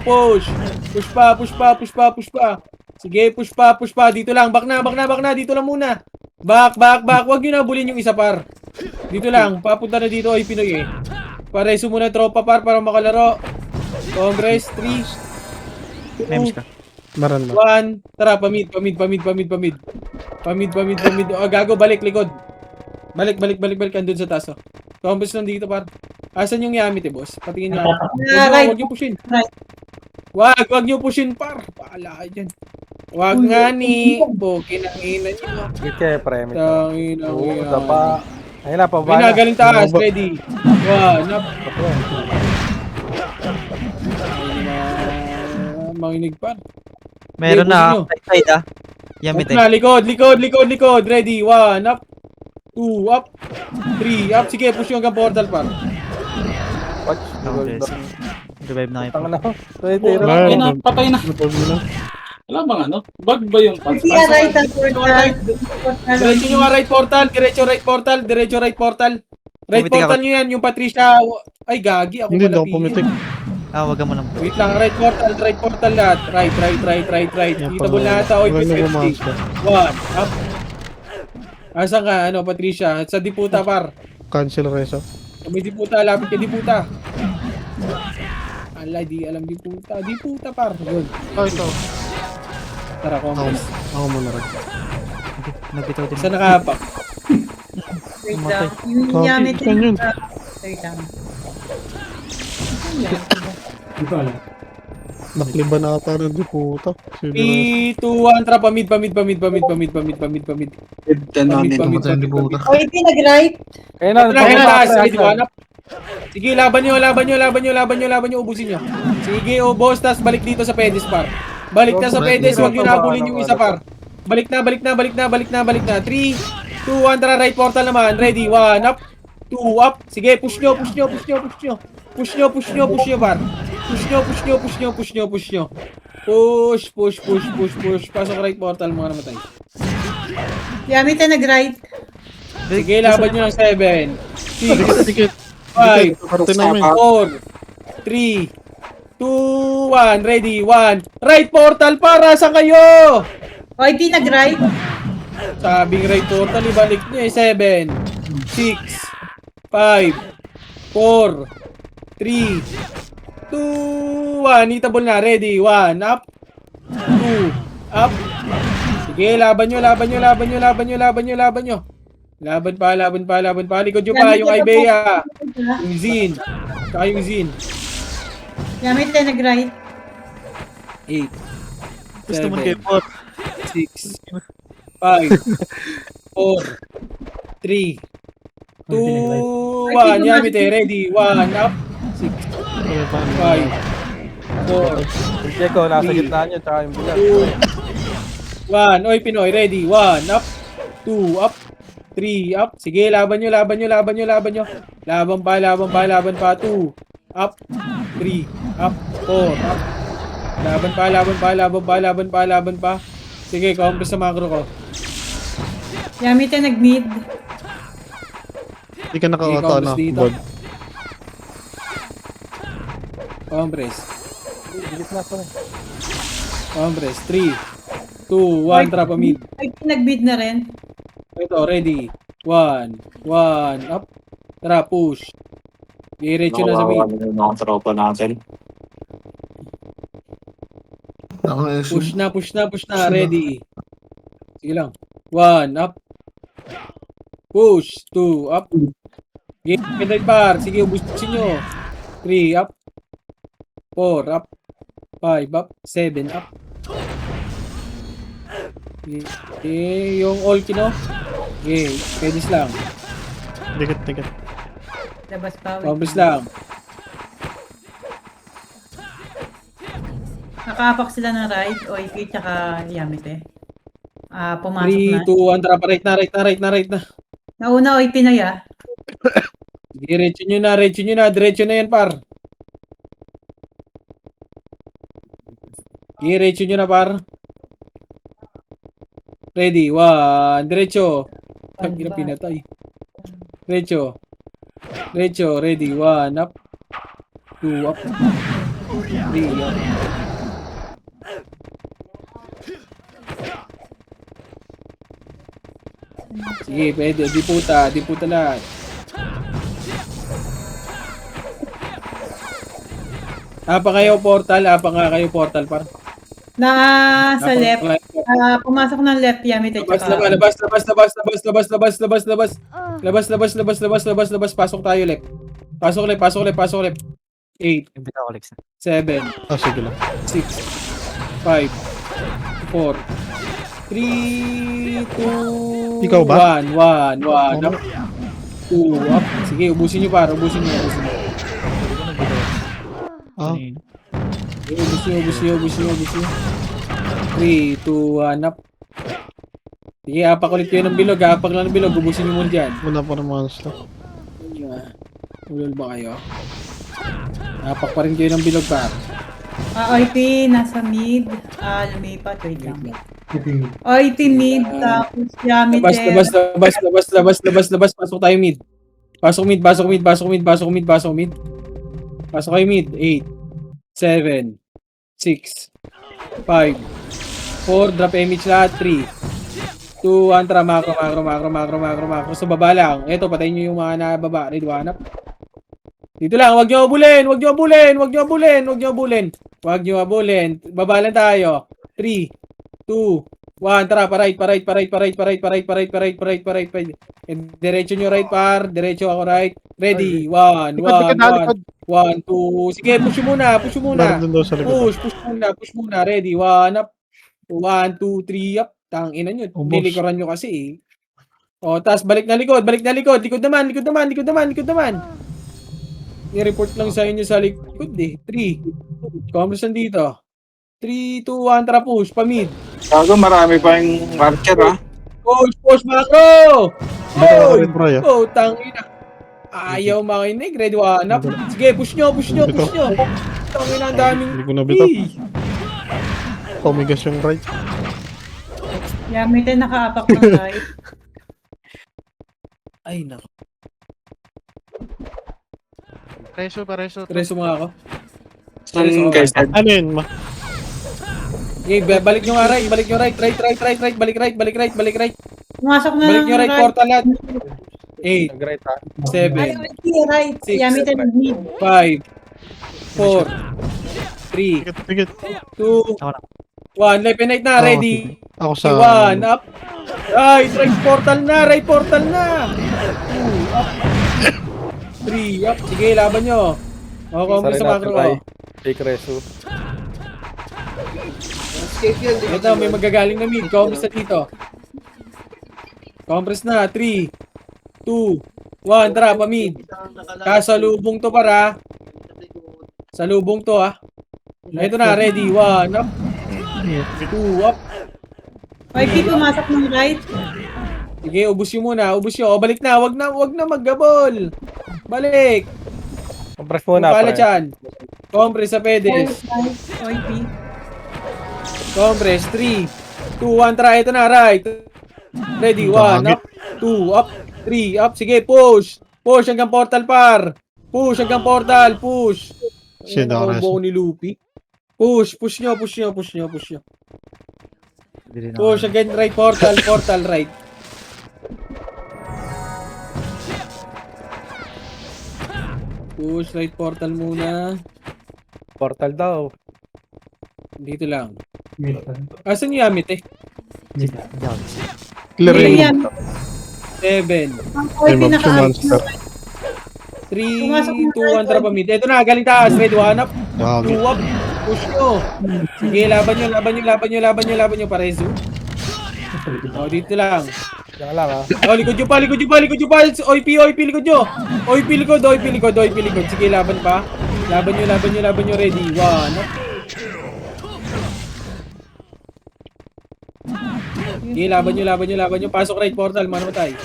Push. Push pa. Sige, push pa. Dito lang. Back na. Dito lang muna. Back. Huwag nyo na bulin yung isa par. Dito lang. Papunta na dito ay Pinoy eh. Pareso muna tropa par para makalaro. Congress. 3, Memes ka. Maran. 1. Tara, pamid. Gago, balik likod. Balik. Andun sa taas, oh. Compass nandito, par. Asan yung Yamite, boss? Patingin niya. Right. Huwag niyo pushin. Right. Wag niyo pushin, par. Paala kayo dyan. Wag nga ni. Bokin ang ina niyo. Sige, pre. May Tangin ang Oo, ina. dapa. Ayun na, May pababa na. nagaling taas. Ready. One up. Manginig, par. Meron Okay, na. pusin Right side ah. Yamit Up na, likod. Ready, 1 up. 2 up. 3 up. Sige, push yung hanggang portal, par. Watch. Okay. Revive na kayo. Tanga na. Tira. Patay na, patay na. Wala bang ano? Bug ba yung Sige, right ang portal. Diretso nyo nga right portal. Diretso right portal. Right Pumitik portal ako. nyo yan. Yung Patricia. Ay, gagi. Ako pala pumitik. Wag mo lang. Wait lang. Right portal lahat. Right. Kita mo lahat. Oy, 50. 1 up. Asan ka, ano, Patricia? Sa Diputa, par. Cancel reso. May Diputa. Lapit ka Diputa. Ala, di alam Diputa. Diputa, par. Good. Ito. Tara, compass. Ako muna rin. Nagbitaw din. Saan nakahapak? Wait lang. Yung Yamite. Wait lang. Hindi ko alam. Nakliba na ata rin di puta. 3, 2, 1, trap. Pamid. Then on it. Tumatay di puta. O, iti nag-right. Ayun na, Sige, laban nyo, ubusin nyo. Sige, boss, tas balik dito sa Pedes, par. Balik na sa Pedes, huwag nyo nabulin yung isa, par. Balik na. 3, 2, 1, tara, right portal naman. Ready, 1 up, 2 up. Sige, push nyo, par. Push nyo. Push. Pasok right portal, mga namatay. Yamite nag-right. Sige, laban nyo ng 7, 6, 5, Parte namin. 4, 3, 2, 1, ready, 1. Right portal, para saan kayo? O, iti nag-right. Sabing right portal, ibalik nyo eh. 7, 6, 5, 4, 3, 2, 1. Hitable na, ready, 1, up, 2, up. Sige, laban nyo. Laban pa. Likod nyo pa, yung Ibea. Yung Zin. Saka yung Zin. Yamite nag-right. 8, Gusto mo 7, kayo po. 6, 5, 4, 3, 2, 1. Yamite, ready. 1, up. 6, 5, 4, Check ko, nasa gitna nyo, tsaka yung bilang. 2, 1. Oy, Pinoy, ready. 1, up. 2, up. 3, up. Sige, laban nyo. Laban pa. 2, up. 3, up. 4, up. Laban pa. Sige, compress sa macro ko. Yamite nag-mid. Hindi ka naka-auto na. Dito. Bod. Compress. Gitna pa rin. Compress. 3, 2, 1. Trap a mid. O, iti nag-mid na rin. Ito, ready. 1, up. Tara, push. Diretso na sa mid. Mga tropa natin. Ako na Push na. Ready. Sige lang. 1, up. Push. 2, up. Sige, par. Sige, ubusin nyo. 3, up. 4, up. 5, up. 7, up. Okay, yung all kino. Okay, pedis lang. Dikit. Labas pa. Compress lang. Nakapak sila ng right. O, iti tsaka Yamite. Pumasok 3, na. 2, 1. Tara, right na. Nauna o, iti na ya. Diretso nyo na. Diretso na yan, par. Diretso nyo na, par. Ready, 1. Diretso. Ang ina pinatay. Diretso, ready, 1, up. 2, up. 3, up. Sige, pwede. Di puta lahat. Apa nga kayo portal, par. Sa left. Pumasok ng left, Yamite. Labas, Tsaka, labas. Labas. Pasok tayo left. Pasok left. 8, Yung bitaw ko, Lex. 7, Ah, sige lang. 6, 5, 4, 3, 2, Ikaw ba? 1, 1, up, 2, up. Sige, ubusin nyo para, ubusin nyo. Ah, Ubusin nyo. 3, 2, 1, up. Sige, apak ulit kayo ng bilog, ubusin nyo muna dyan. wala pa naman sila. Ulol ba kayo? Apak pa rin kayo ng bilog pa. OIT, nasa mid. Lumipat. Wait lang. OIT mid, tapos Yamite. Labas. Pasok tayo mid. Pasok mid. Pasok kayo mid. 8, 7, 6, 5, 4, drop image lahat. 3, 2, 1, tara, macro. Sa baba lang. Eto, patayin nyo yung mga nababa. Ready, one up. Dito lang, wag nyo abulin. Baba lang tayo. 3, 2, 1, tara, pa right. Diretso nyo right, par. Diretso ako right. Ready, 1, 2. Sige, push muna. Meron din daw sa likod. Push muna. Ready, 1 up. 1, 2, 3 up. Tangina nyo. Oh, boss. Nilikuran nyo kasi eh. O, tas balik na likod. Likod naman. I-report lang sa inyo sa likod eh. 3. Commerce dito. 3, 2, 1, tara push. Pamid. Gago, marami pa yung archer ha. Push, macro! Bitaw ka rin, Bray, ah. Oh, tangina. Ayaw makinig. Ready, 1 up. Sige, push nyo. Tangina, ang daming. Hindi ko nabitaw. Eh. Tumigas yung right. Yamite nakaapak ng right. Ay, nako. Pareso. Treso mga ako. Guys, Ano yun, ma? Okay, balik nyo nga right. Right. Balik right. Pumasok na Balik ng nyo right, right. portal lahat. 8, Nag-right ha. 7, Ay, OIT, right. Six. Yamite mid. 5, 4, 3, Tigit. 2, Ako na. 1. Left and right na. Ready. Ako sa... 1 up. Right portal na. 2 up. 3 up. Sige, laban nyo. O, kumpi sa macro. Take reso. Ito, may magagaling na mid. Compress na dito. Compress na. 3, 2, 1. Tara, pa mid. Kasalubong to para. Salubong to ha. Ito na, ready. 1 up. 2 up. OIT, pumasok ng right. Sige, ubus nyo muna. O, balik na. Wag na maggabol. Balik. Compress muna, Pala pre. dyan. Compress sa pedes. OIT. Compress. 3, 2, 1. Try. Ito na. Right. Ready. 1 up. 2 up. 3 up. Sige. Push hanggang portal par. Push. Shit, Ang Ares. buo ni Luffy. Push nyo. Hindi rin ako. Push again. Right. Portal. Right. Push. Right. Portal muna. Portal daw. Dito lang. Asan yung Yamite? Hindi ako, Lex. Clear Hindi yun. yan. 7, Ang OIT Ay, nakaapak mag-monster. ng right. 3, 2, 1, tara pa mid. Ito na, galing taas. Ready, 1 up, Gagi. 2 up. Push nyo. Sige, laban nyo. Parezo. O, dito lang. Yan lang ha. O, likod nyo pa. OIP, likod nyo. OIP likod. Sige, laban pa. Laban nyo. Ready, 1 up. Sige, laban nyo. Pasok right portal, manamatay.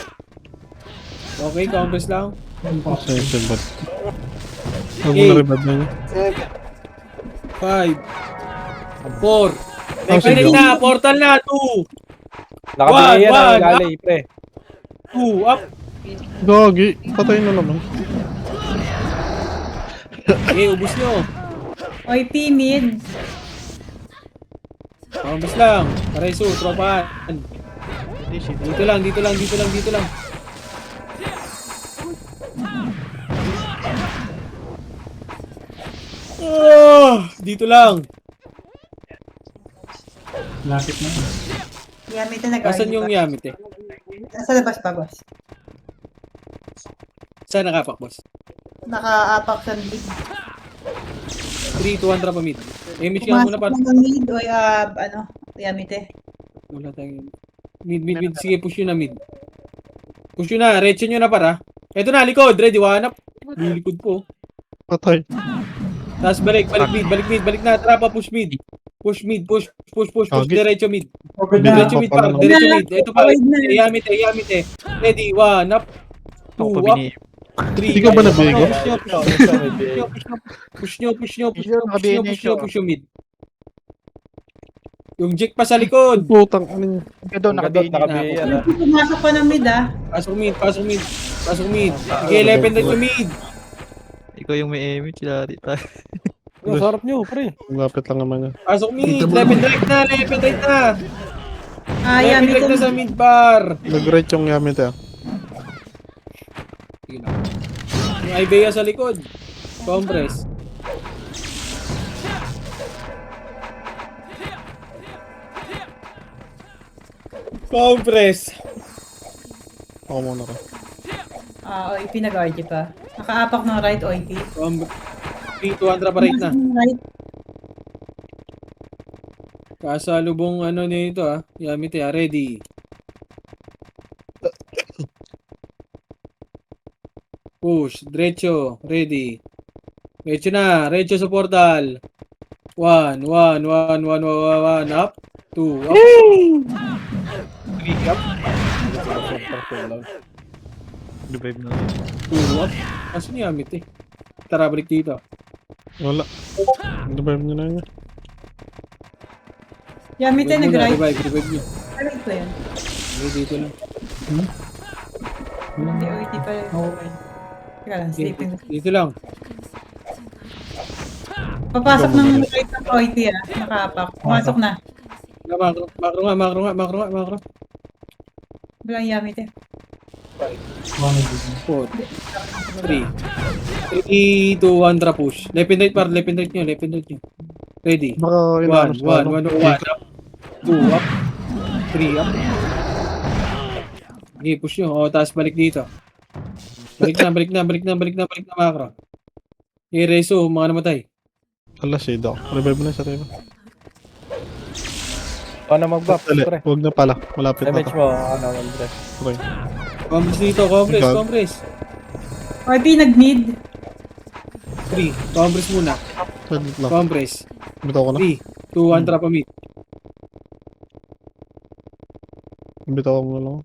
Okay, compress lang. Sensor ba't? Huwag mo na rin ba't na yun? 5, 4, sige. na, portal na, 2, Nakabili yan One, ang one, gali, pre. 2, up. Gagi. Patay na naman. Okay, ubus nyo. OIT mid. Ubus lang. Pareso, tropahan. Dito lang. Dito lang. Lapit na. Yamite nag Asan yung Yamite? Nasa labas pa, boss. Saan nakapak, boss? Nakaapak sa mid. 3 to 1 trap mid. Image ka muna par. Pumasok ng mid o Yamite. Wala tayong mid. Sige, push nyo na mid. Push nyo na, retso nyo na para. Eto na, likod, ready, wanap. Likod po. Patay. Tapos balik na, trapa, push mid. Push mid, push, Okay. diretso mid. Overdown. Diretso mid pa, diretso mid. Ito pa, Yamite. Ready, 1 up, 2 Ako up, bini. 3. Hindi ka ba nabigo? Push nyo mid. Yung Jack pa sa likod. Putang ano niya. Kaya doon, nakabihin. Nakabiyan ah. Pumasok pa ng mid, ah. Pasok mid. Sige, 11 na yung mid. Ikaw yung may image, lari tayo. Ang sarap nyo, pre. Lapit lang naman yan. Pasok mid. 11 right na. 11 right na Yamite. sa mid bar. Nag-right yung Yamite ah. Sige lang. Yung Ibea sa likod. Compress. Ako muna ka. OIP nag-RG pa. Nakaapak ng right, OIP. 3 to 1 trap right na. Right. Kasalubong ano nito ah. Yamite ah. Ready. Push. Diretso. Ready. Diretso na. Diretso sa portal. 1 up. 2 up. 3 up. Revive na. 2 up. Asan yung Yamite? Tara, balik dito. Wala. Revive nyo na yun. Yamite nag-right. Revive nyo. Right ko yan. Dito lang. Hindi, OIP pa yun. Teka lang, sleeping. Dito lang. Papasok ng right ng OIP, ah. Nakaapak. Pumasok na. Makro. Walang Yamite. 4, 3, 2, 1, trap push. Left and right nyo. Ready. Baka 1, inaano sa 1 up. 2 up. 3 up. Okay, push nyo. O, tapos balik dito. Balik na, makro. Okay, Rezo, mga namatay. Ala, shade ako. Revive mo na sa tayo. Paano mag-buff, Dali, pre? huwag na pala. Malapit na Damage to. mo, ano, pre. Okay. Compress dito, compress. OIP nag-mid. 3, compress muna. Saglit lang. Compress. Bitaw ko na. 3, 2, 1, trap mid. Bitaw ko muna lang.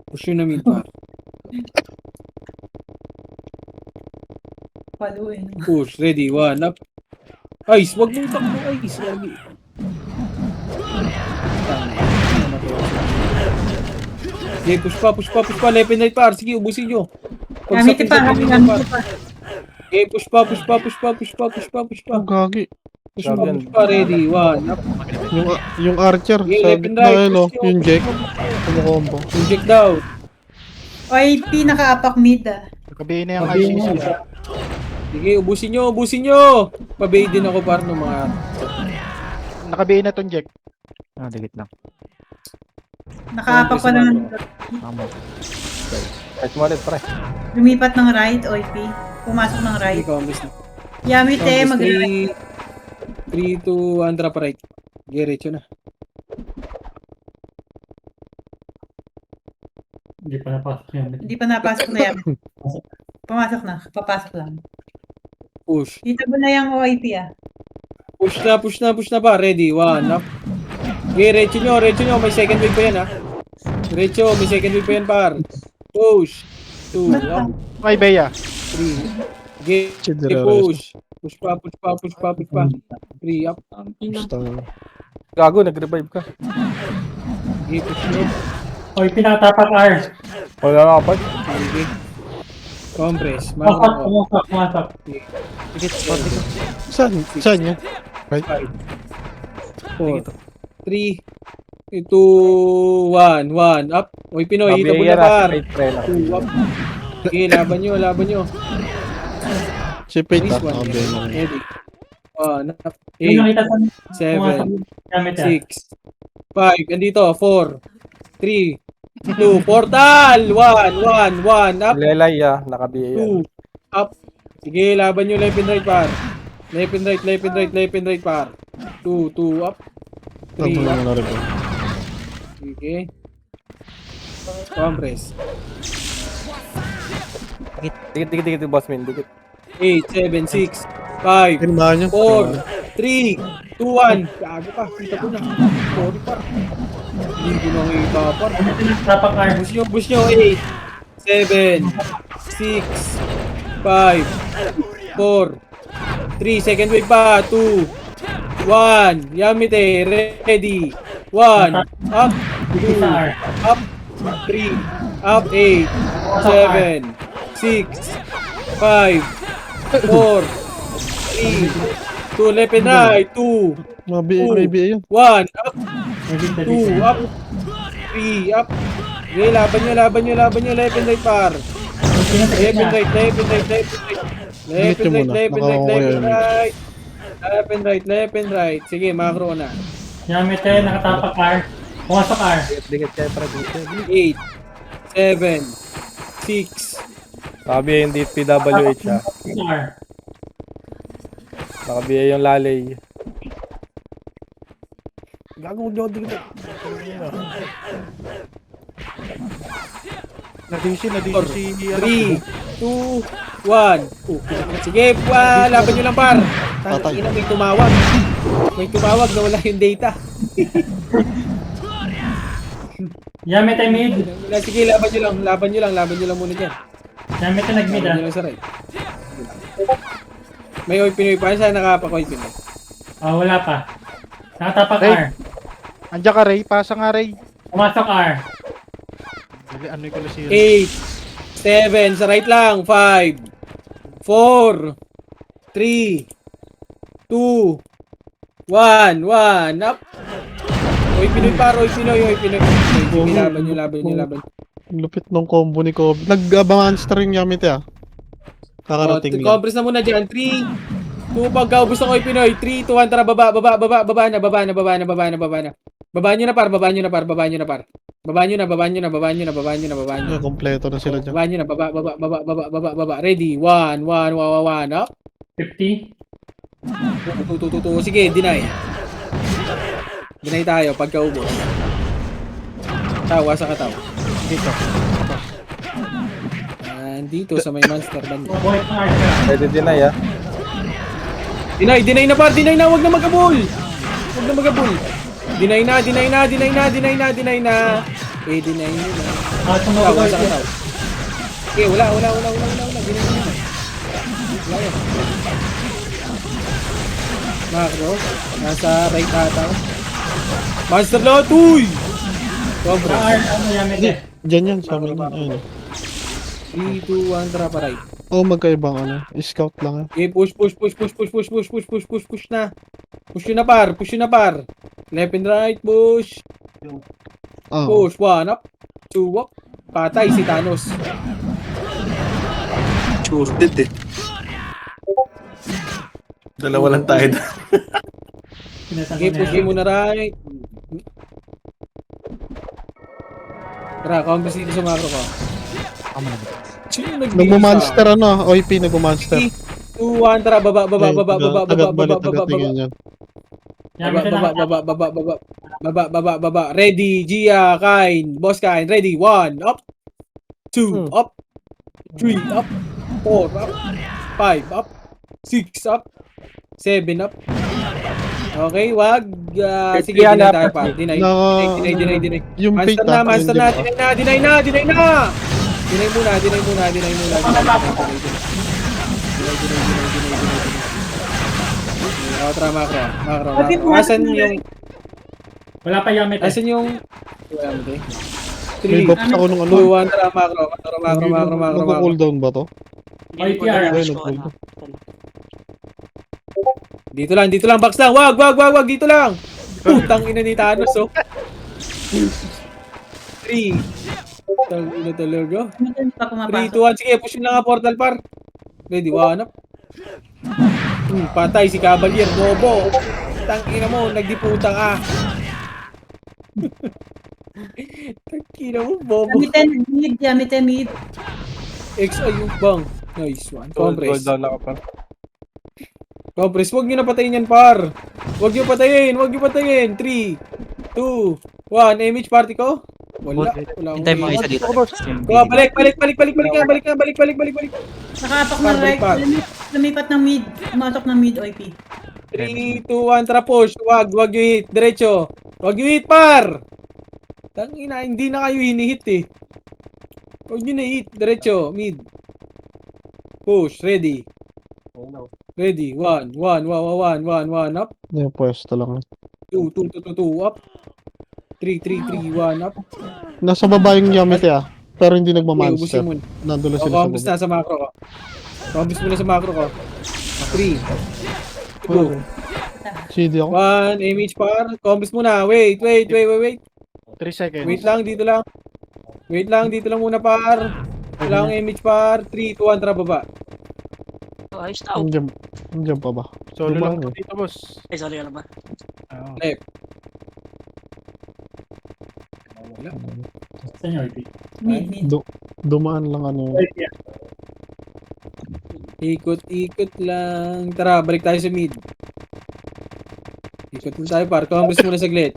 Push nyo na mid par. Paluin. Push, ready, 1 up. Ice, wag mong takbo, Ice. Lagi. Okay, push pa, left and right par. Sige, ubusin nyo. Yamite pa, Yamite pa. Okay, push pa. Oh, gagi. Push pa, ready, 1 up. Yung Archer. Okay, Sa left and gitna right. yun, oh. push nyo. Yung Jack. Kumukombo. Inject down. OIP nakaapak mid, ah. Nakabihin na yung ICC. Sige, ubusin nyo. Pabay din ako par ng mga... Nakabihin na tong Jack. Dikit lang. Nakaapak pa ng Tama. Right mo ulit, pre. lumipat ng right, OIP. Pumasok ng Hindi right. compress na. Yamite, mag-right. 3, 2, 1, trap right. Diretso na. Hindi pa napasok yan. Hindi pa napasok na yan. Pumasok na. Papasok lang. Push. Dito mo na yung OIP, ah. Push na ba? Ready, 1 up. Okay, retso nyo. May second wave pa yan, ha. Retso, may second wave pa yan, par. Push. 2 up. May Bea. 3. Okay, Chidera. push. Push pa. 3 up. Basta. Gago, nag-revive ka. Okay, push nyo. Oy, pinatapak R. Wala na kapag. Okay. Compress. Pumasok. Dikit, spot dikit. Saan yun? Right? 4, 3, 2, 1 up. Uy, Pinoy, hita mo na, par. 2 up. Okay, laban nyo. Si Pate Nice ah. one. Nakabiyan mo. Ready. 1 up. Yung 8, nakita sa pumasok 7, yung gamit niya. 6, 5, andito, 4, 3, 2, portal! 1, 1, 1, up, Lelay naka-BA yan. 2, up. Sige, laban nyo left and right par. Left and right, left and right, left and right par. 2, 2, up. 3, Tama up. na rin. Sige. Compress. Dikit, boss min. Dikit. 8, 7, 6, 5, Pirmahan niya. 4, 3, 2, 1. Gago ka, kita ko na. Sorry par. Hindi ko nakita par. Tapak car. Push nyo. 8, 7, 6, 5, 4, 3, second wave pa. 2, 1. Yamite, ready. 1, up, 2, up, 3, up, 8, 7, 6, 5, 4, 3, 2, left and right, 2, May BA yun. 1, up, 2, up, 3, up. Okay, laban nyo, left and right par. Left and right, left and right, left and right. Left and right, left and right, left and right. Left and right, left and right. Sige, macro na. Gamit eh, nakatapak car. Pumasok car. Dikit kayo para dito. 8, 7, 6, Naka-BA yung PWH Car. Naka-BA yung lalay. Gago mo dikit. Na-DC si 3, 2, 1. Sige, laban nyo lang par. Tangina, may tumawag. May tumawag na wala yung data. Gamit eh mid. Sige, laban nyo lang muna dyan. Gamit eh nag-mid Laban nyo lang sa right. May oy Pinoy pa, saan nakapakoy Pinoy? Wala pa. Nakatapak Ray. car. Andiyan ka, Ray. Pasa nga, Ray. Pumasok car. Ano yung si Ray? 8, 7, sa right lang. 5, 4, 3, 2, 1, 1, up. Oy Pinoy par, oy Pinoy. Sige, laban nyo. Lupit ng combo ni Kobe. Nag-abangan string Yamite ah. Kakarating niya. Compress na muna dyan. 3, 2, pagkaubos ng oy Pinoy. 3, 2, 1, tara, baba na. Baba nyo na par. Baba nyo na. Kompleto na sila dyan. Baba nyo na, baba. Ready, 1, up. 50. 2. Sige, deny. Deny tayo, pagkaubos. Tawa sa kataw. Dito sa may monster banda. Boy car. Pwede deny Deny na par, deny na, wag na magabol. Deny na. Deny na. Tawa sa kataw. Okay, wala. Deny na. Wala yan. Macro, nasa right ata. Monster lot, uy! Sobra. Car, gamit eh. Diyan yan sa amin. Ayun. 3, 2, 1, tara pa right. Magkaibang scout lang Okay, push na. Push yun na par. Left and right, push. Push, 1 up, 2 up. Patay si Thanos. Shorted eh. Dalawa lang tayo. Okay, push mo na right. Tara, compass dito sa macro ko. Sino Nagmo-monster OIP nagmo-monster. 2, 1, tara, baba. Tagatingin yan. Gamit eh Baba. Ready, Gia, Boss Kain, ready, 1, up, 2, up, 3, up, 4, up, 5, up, 6, up, 7, up. Okay, wag. Sige, Yan, deny tayo pa. Deny. Yung fate Monster na. Deny na. Deny muna. Tara, macro. Asan yung... Wala pa gamit eh. Asan yung... May 3, buffs ako nung 2, 1, tara, macro. Magko-cooldown ba to? Hindi ko IPR. na-rush ko, ano. Dito lang, box lang. Wag, dito lang. Putang ina ni Thanos, oh. 3. Putang ina talaga. Hindi pa 3, pumapasok. 2, 1. Sige, push yun lang nga portal par. Ready, 1 up. Patay si Cavalier, bobo. Tangina mo, nagdiputang ah. Tangina mo, bobo. Gamitin mid. XIU bang. Nice one. Compress. Gold down na ka par. Compress, huwag nyo na patayin yan, par. Huwag nyo patayin, huwag nyo patayin. 3, 2, 1. MH party ko? Wala. Wala Hintay mo isa dito. Balik. Nakapak na Balik right. pa. Lumipat ng mid. Pumasok ng mid, OIP. 3, 2, 1, tara push. Wag nyo hit. Diretso. Wag nyo hit, par. Tangina, hindi na kayo hinihit eh. Wag nyo na hit. Diretso. Mid. Push. Ready. Ready. 1, 1, 1, up. Yung pwesto lang. 2, 2, 2, 2, up. 3, 3, 3, 1, up. Nasa baba yung Yamete pero hindi Okay, nagmamonster. ubusin mo. Nandun lang O, sila sa combos baba. na sa macro ko. Combos mo na sa macro ko. 3, 2, CD ako. 1, image par. Combos muna. Wait. 3 seconds. Wait lang, dito lang. Dito lang muna par. Wala akong image par. 3, 2, 1, tara baba. Ayos tao. Nandiyan pa ba? Solo lang Bumang dito, boss. Ay, sorry ka na ba? Left. Saan yung RP? Mid. Dumaan lang ano. Ikot lang. Tara, balik tayo sa mid. Ikot lang tayo par. Compress muna saglit.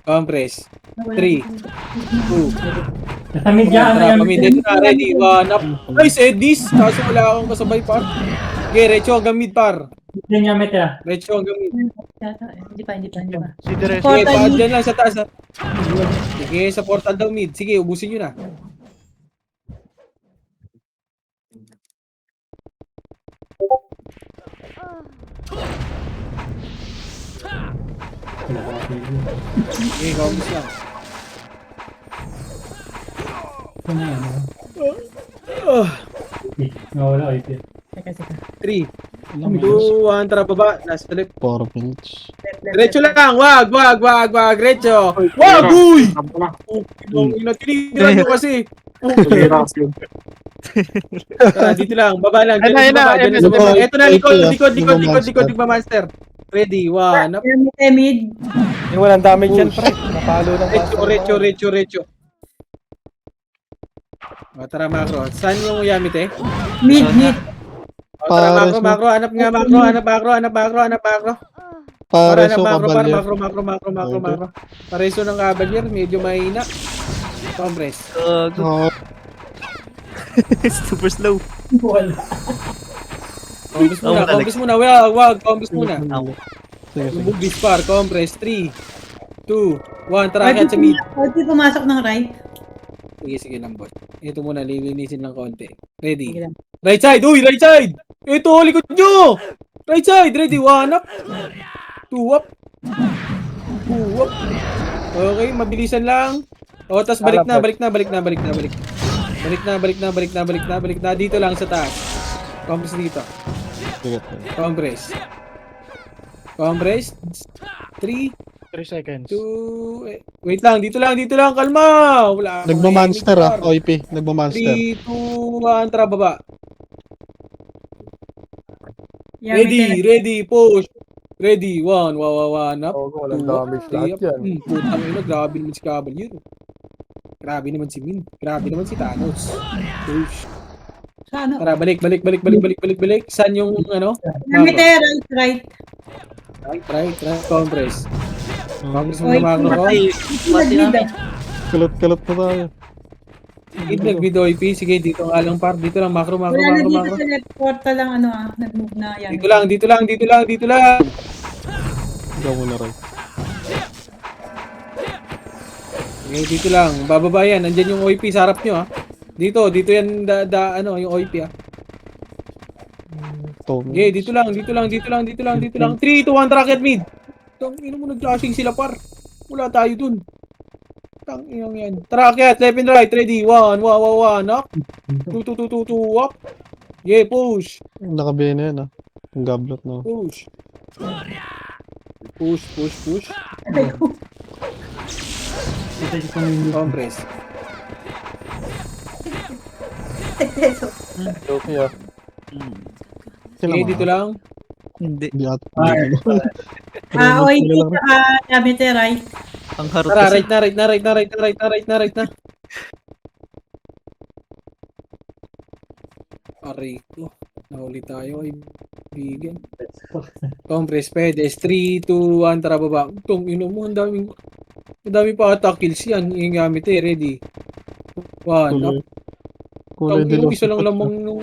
Compress. 3, 2, Nasa mid yan. tara, pamid. Ito na, ready. 1, up. Nice, Edis. Kaso wala akong kasabay par. Okay, Recho hanggang mid par. Yan yung meta. Recho hanggang mid. Hindi pa. Si Dres. Sige, Portal paad mid. dyan lang sa taas. Sige, sa portal daw mid. Sige, ubusin nyo na. Sige, ubus lang. Saan na yan? Oh, Nawala RP. Teka. 3, 2, 1, tara baba. Last flip. 4 minutes. Diretso lang. Wag. Diretso. Wag, uy! Tinitiran nyo kasi. Tara, dito lang. Baba lang. Dyan na sa baba. Dyan na sa baba. Ito na, likod. Master. Ready, 1, up. Gamitin mid. Yung walang damage yan, pre. Napalo ng Recho. O, tara, macro. Saan yung Yamite? Mid. O, tara, Pares macro. Hanap macro. Pares o Macro. Cavalier. Pareso ng Cavalier. Medyo mahina. Compress. Oh, Super slow. Wala. Compress muna. Wag. Compress muna. sige. Lumog dispar. Compress. 3, 2, 1. Tara, agad sa mid. OIP pumasok ng right. Sige lang, boss. Ito muna, lilinisin ng konti. Sige Ready? lang. Right side! Uy, right side! Ito, likod nyo! Right side! Ready? 1 up! 2 up! 2 up! Okay, mabilisan lang. O, tas balik na. Dito lang sa taas. Compress dito. Sige. Compress. 3, 3 seconds. 2, wait lang, dito lang, kalma! Wala akong Nagmamonster aiming OIP. Nagmamonster. 3, 2, 1, tara baba. Yamete. Ready, push. Ready, 1, up. walang 2 up, damage 3 lahat up. yan. Putang ina, grabe naman si Cavalier. Grabe naman si Min. Grabe naman si Thanos. Push. Sa ano? Tara, balik. Saan yung ano? Yamete, right. Try, compress. Compress mo Oy, na macro ko. Mid. Kalat na tayo. Nag-mid OIP. Sige, dito nga lang par. Dito lang, macro. Wala na dito sa left portal lang nag-move na yan. Dito lang. Ikaw muna rin. Okay, dito lang. Bababa yan. Nandyan yung OIP sa harap nyo, ha. Dito yan, yung OIP, ha. Okay, dito lang. 3, 2, 1, track at mid. Tangina mo, nag-flashing sila, par. Wala tayo dun. Tanginang yan. Track at left and right. Ready, 1, knock. 2, up. Yeah, push. Nakabihin na yan Ang gablot na. Push. Compress. Okay, ah. Okay, dito lang. Hindi. Hindi at OIT Wala lang rin. saka Yamete, right? Ang harot Tara, kasi. right na, right na, right na, right na, right na, right na, right na. Aray ko. Nahuli tayo, kaibigan. Compress, pedes. 3, 2, 1, tara baba. Itong ino mo, ang dami pa ata kills yan. Yung gamit eh, ready. 1, up. Kulay Yung dilaw. isa lang lamang nung...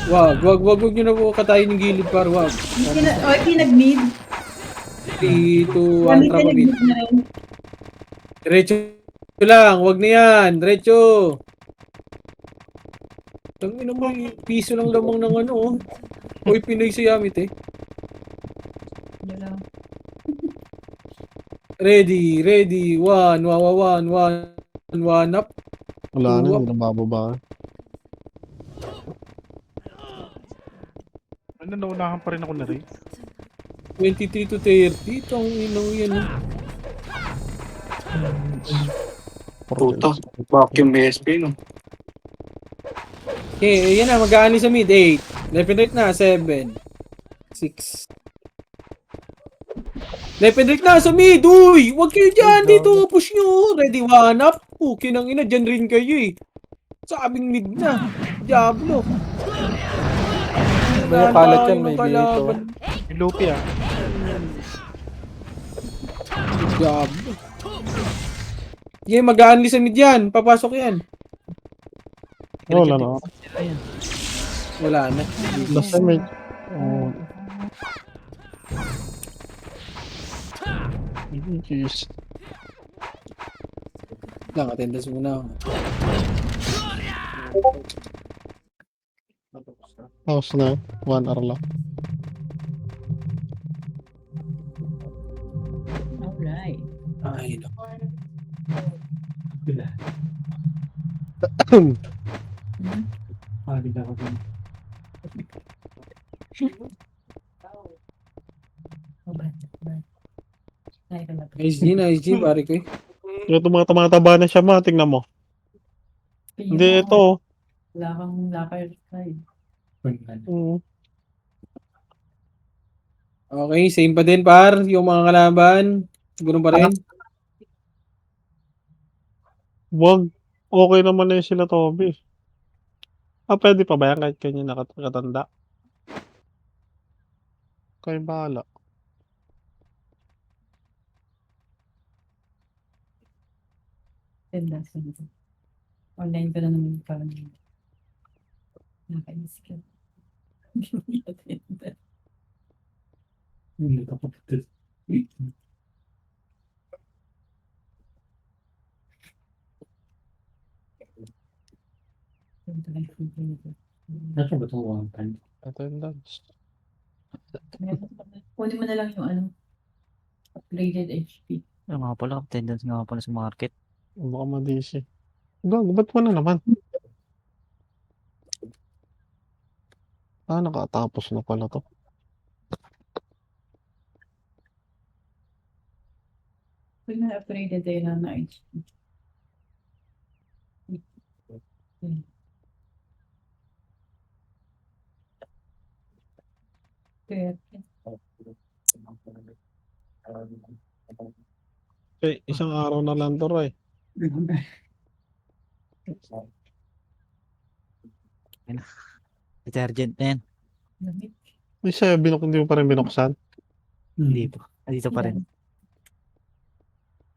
Wag nyo na po katayin ng gilid par, wag. OIT nag-mid. 3, 2, 1, Yamete tara mid. nag-mid na rin. Diretso lang, wag na yan. Diretso. Tangin mo, piso lang lamang ng ano, oh. Uy, Pinoy si Yamit eh. Ready. 1, 1 up. Wala na, hindi na mababa. Ano, naunahan pa rin ako na rin. 23 to 30. Itong inong yan, oh. Puta. Vacuum BSP, no? Okay, yan na, mag-aani sa mid. 8. Left and right na, 7. 6. Left and right na sa mid. Uy, wag kayo dyan. Dito, push nyo. Ready, 1 up. Okay nang ina, dyan rin kayo eh. Sabing mid na. Diablo. May kalat yan, may kalaban. Yung Lupi ah. Diablo. Sige, mag-aani sa mid yan. Papasok yan. Wala na. Wala na. Basta may... Oh. Jeez. Lang, attendance muna. House na. 1 hour lang. Alright. Ay, no. Bigla ko din. Nice G, pare ko eh. Ito mga tumataba na siya ma, tingnan mo. Hindi, ito. Wala kang lakay. Okay, same pa din par. Yung mga kalaban. Siguro pa rin. Wag. Okay naman na yun sila, Toby. Pwede pa ba yan kahit kanya nakatanda? Kayo bahala. Online ka na naman parang nakainis ka. Hindi ka pa putis. Nasa ba itong one time? Attendance. Kunin mo na lang yung ano, upgraded HP. Yung nga pala, attendance nga pala sa market. Baka ma-DC. Gago, ba't mo na naman? Nakatapos na pala to. Pag na-upgraded tayo na HP. Kaya, Isang araw na lang to, Roy. Detergent na yan. lamig. Hindi mo pa rin binuksan. Hindi pa. Dito pa rin.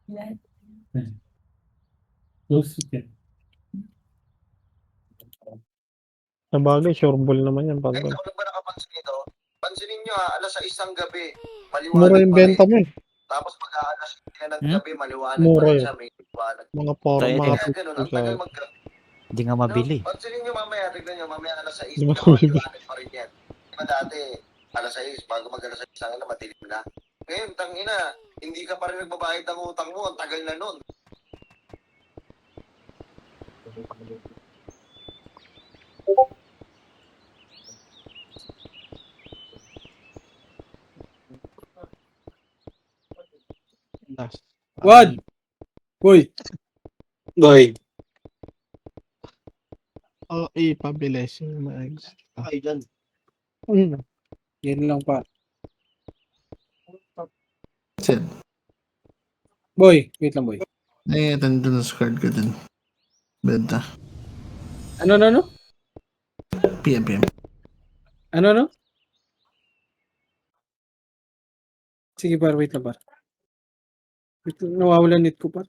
Ilan? Close to it. Sa bagay, sure ball naman yan. Kahit Pag ako lang ba nakapansin nito, pansinin nyo alas 6 ng gabi, mura maliwanag yung pa rin. benta mo eh. Tapos pag alas 6 ng gabi, maliwanag Mura pa rin yun. siya, may liwanag. Mga poro, Tayo mga Kaya ganun, ang tagal maggabi. Hindi nga mabili. No? Pansinin nyo mamaya, tignan nyo, mamaya alas 6, Hindi mabili. maliwanag pa rin yan. Diba dati, alas 6, bago mag alas 6 na madilim na. Ngayon, tangina, hindi ka pa rin nagbabayad ng utang mo, ang tagal na nun. last. Wad! Uy! Doy. Oo, ipabilis yung maayos. Okay, dyan. Yan lang par. Sit. Boy, wait lang boy. Ito na sa card ko din. Benta. Ano? PM. Ano? Sige par, wait lang par. Wait lang, nawawalan net ko par.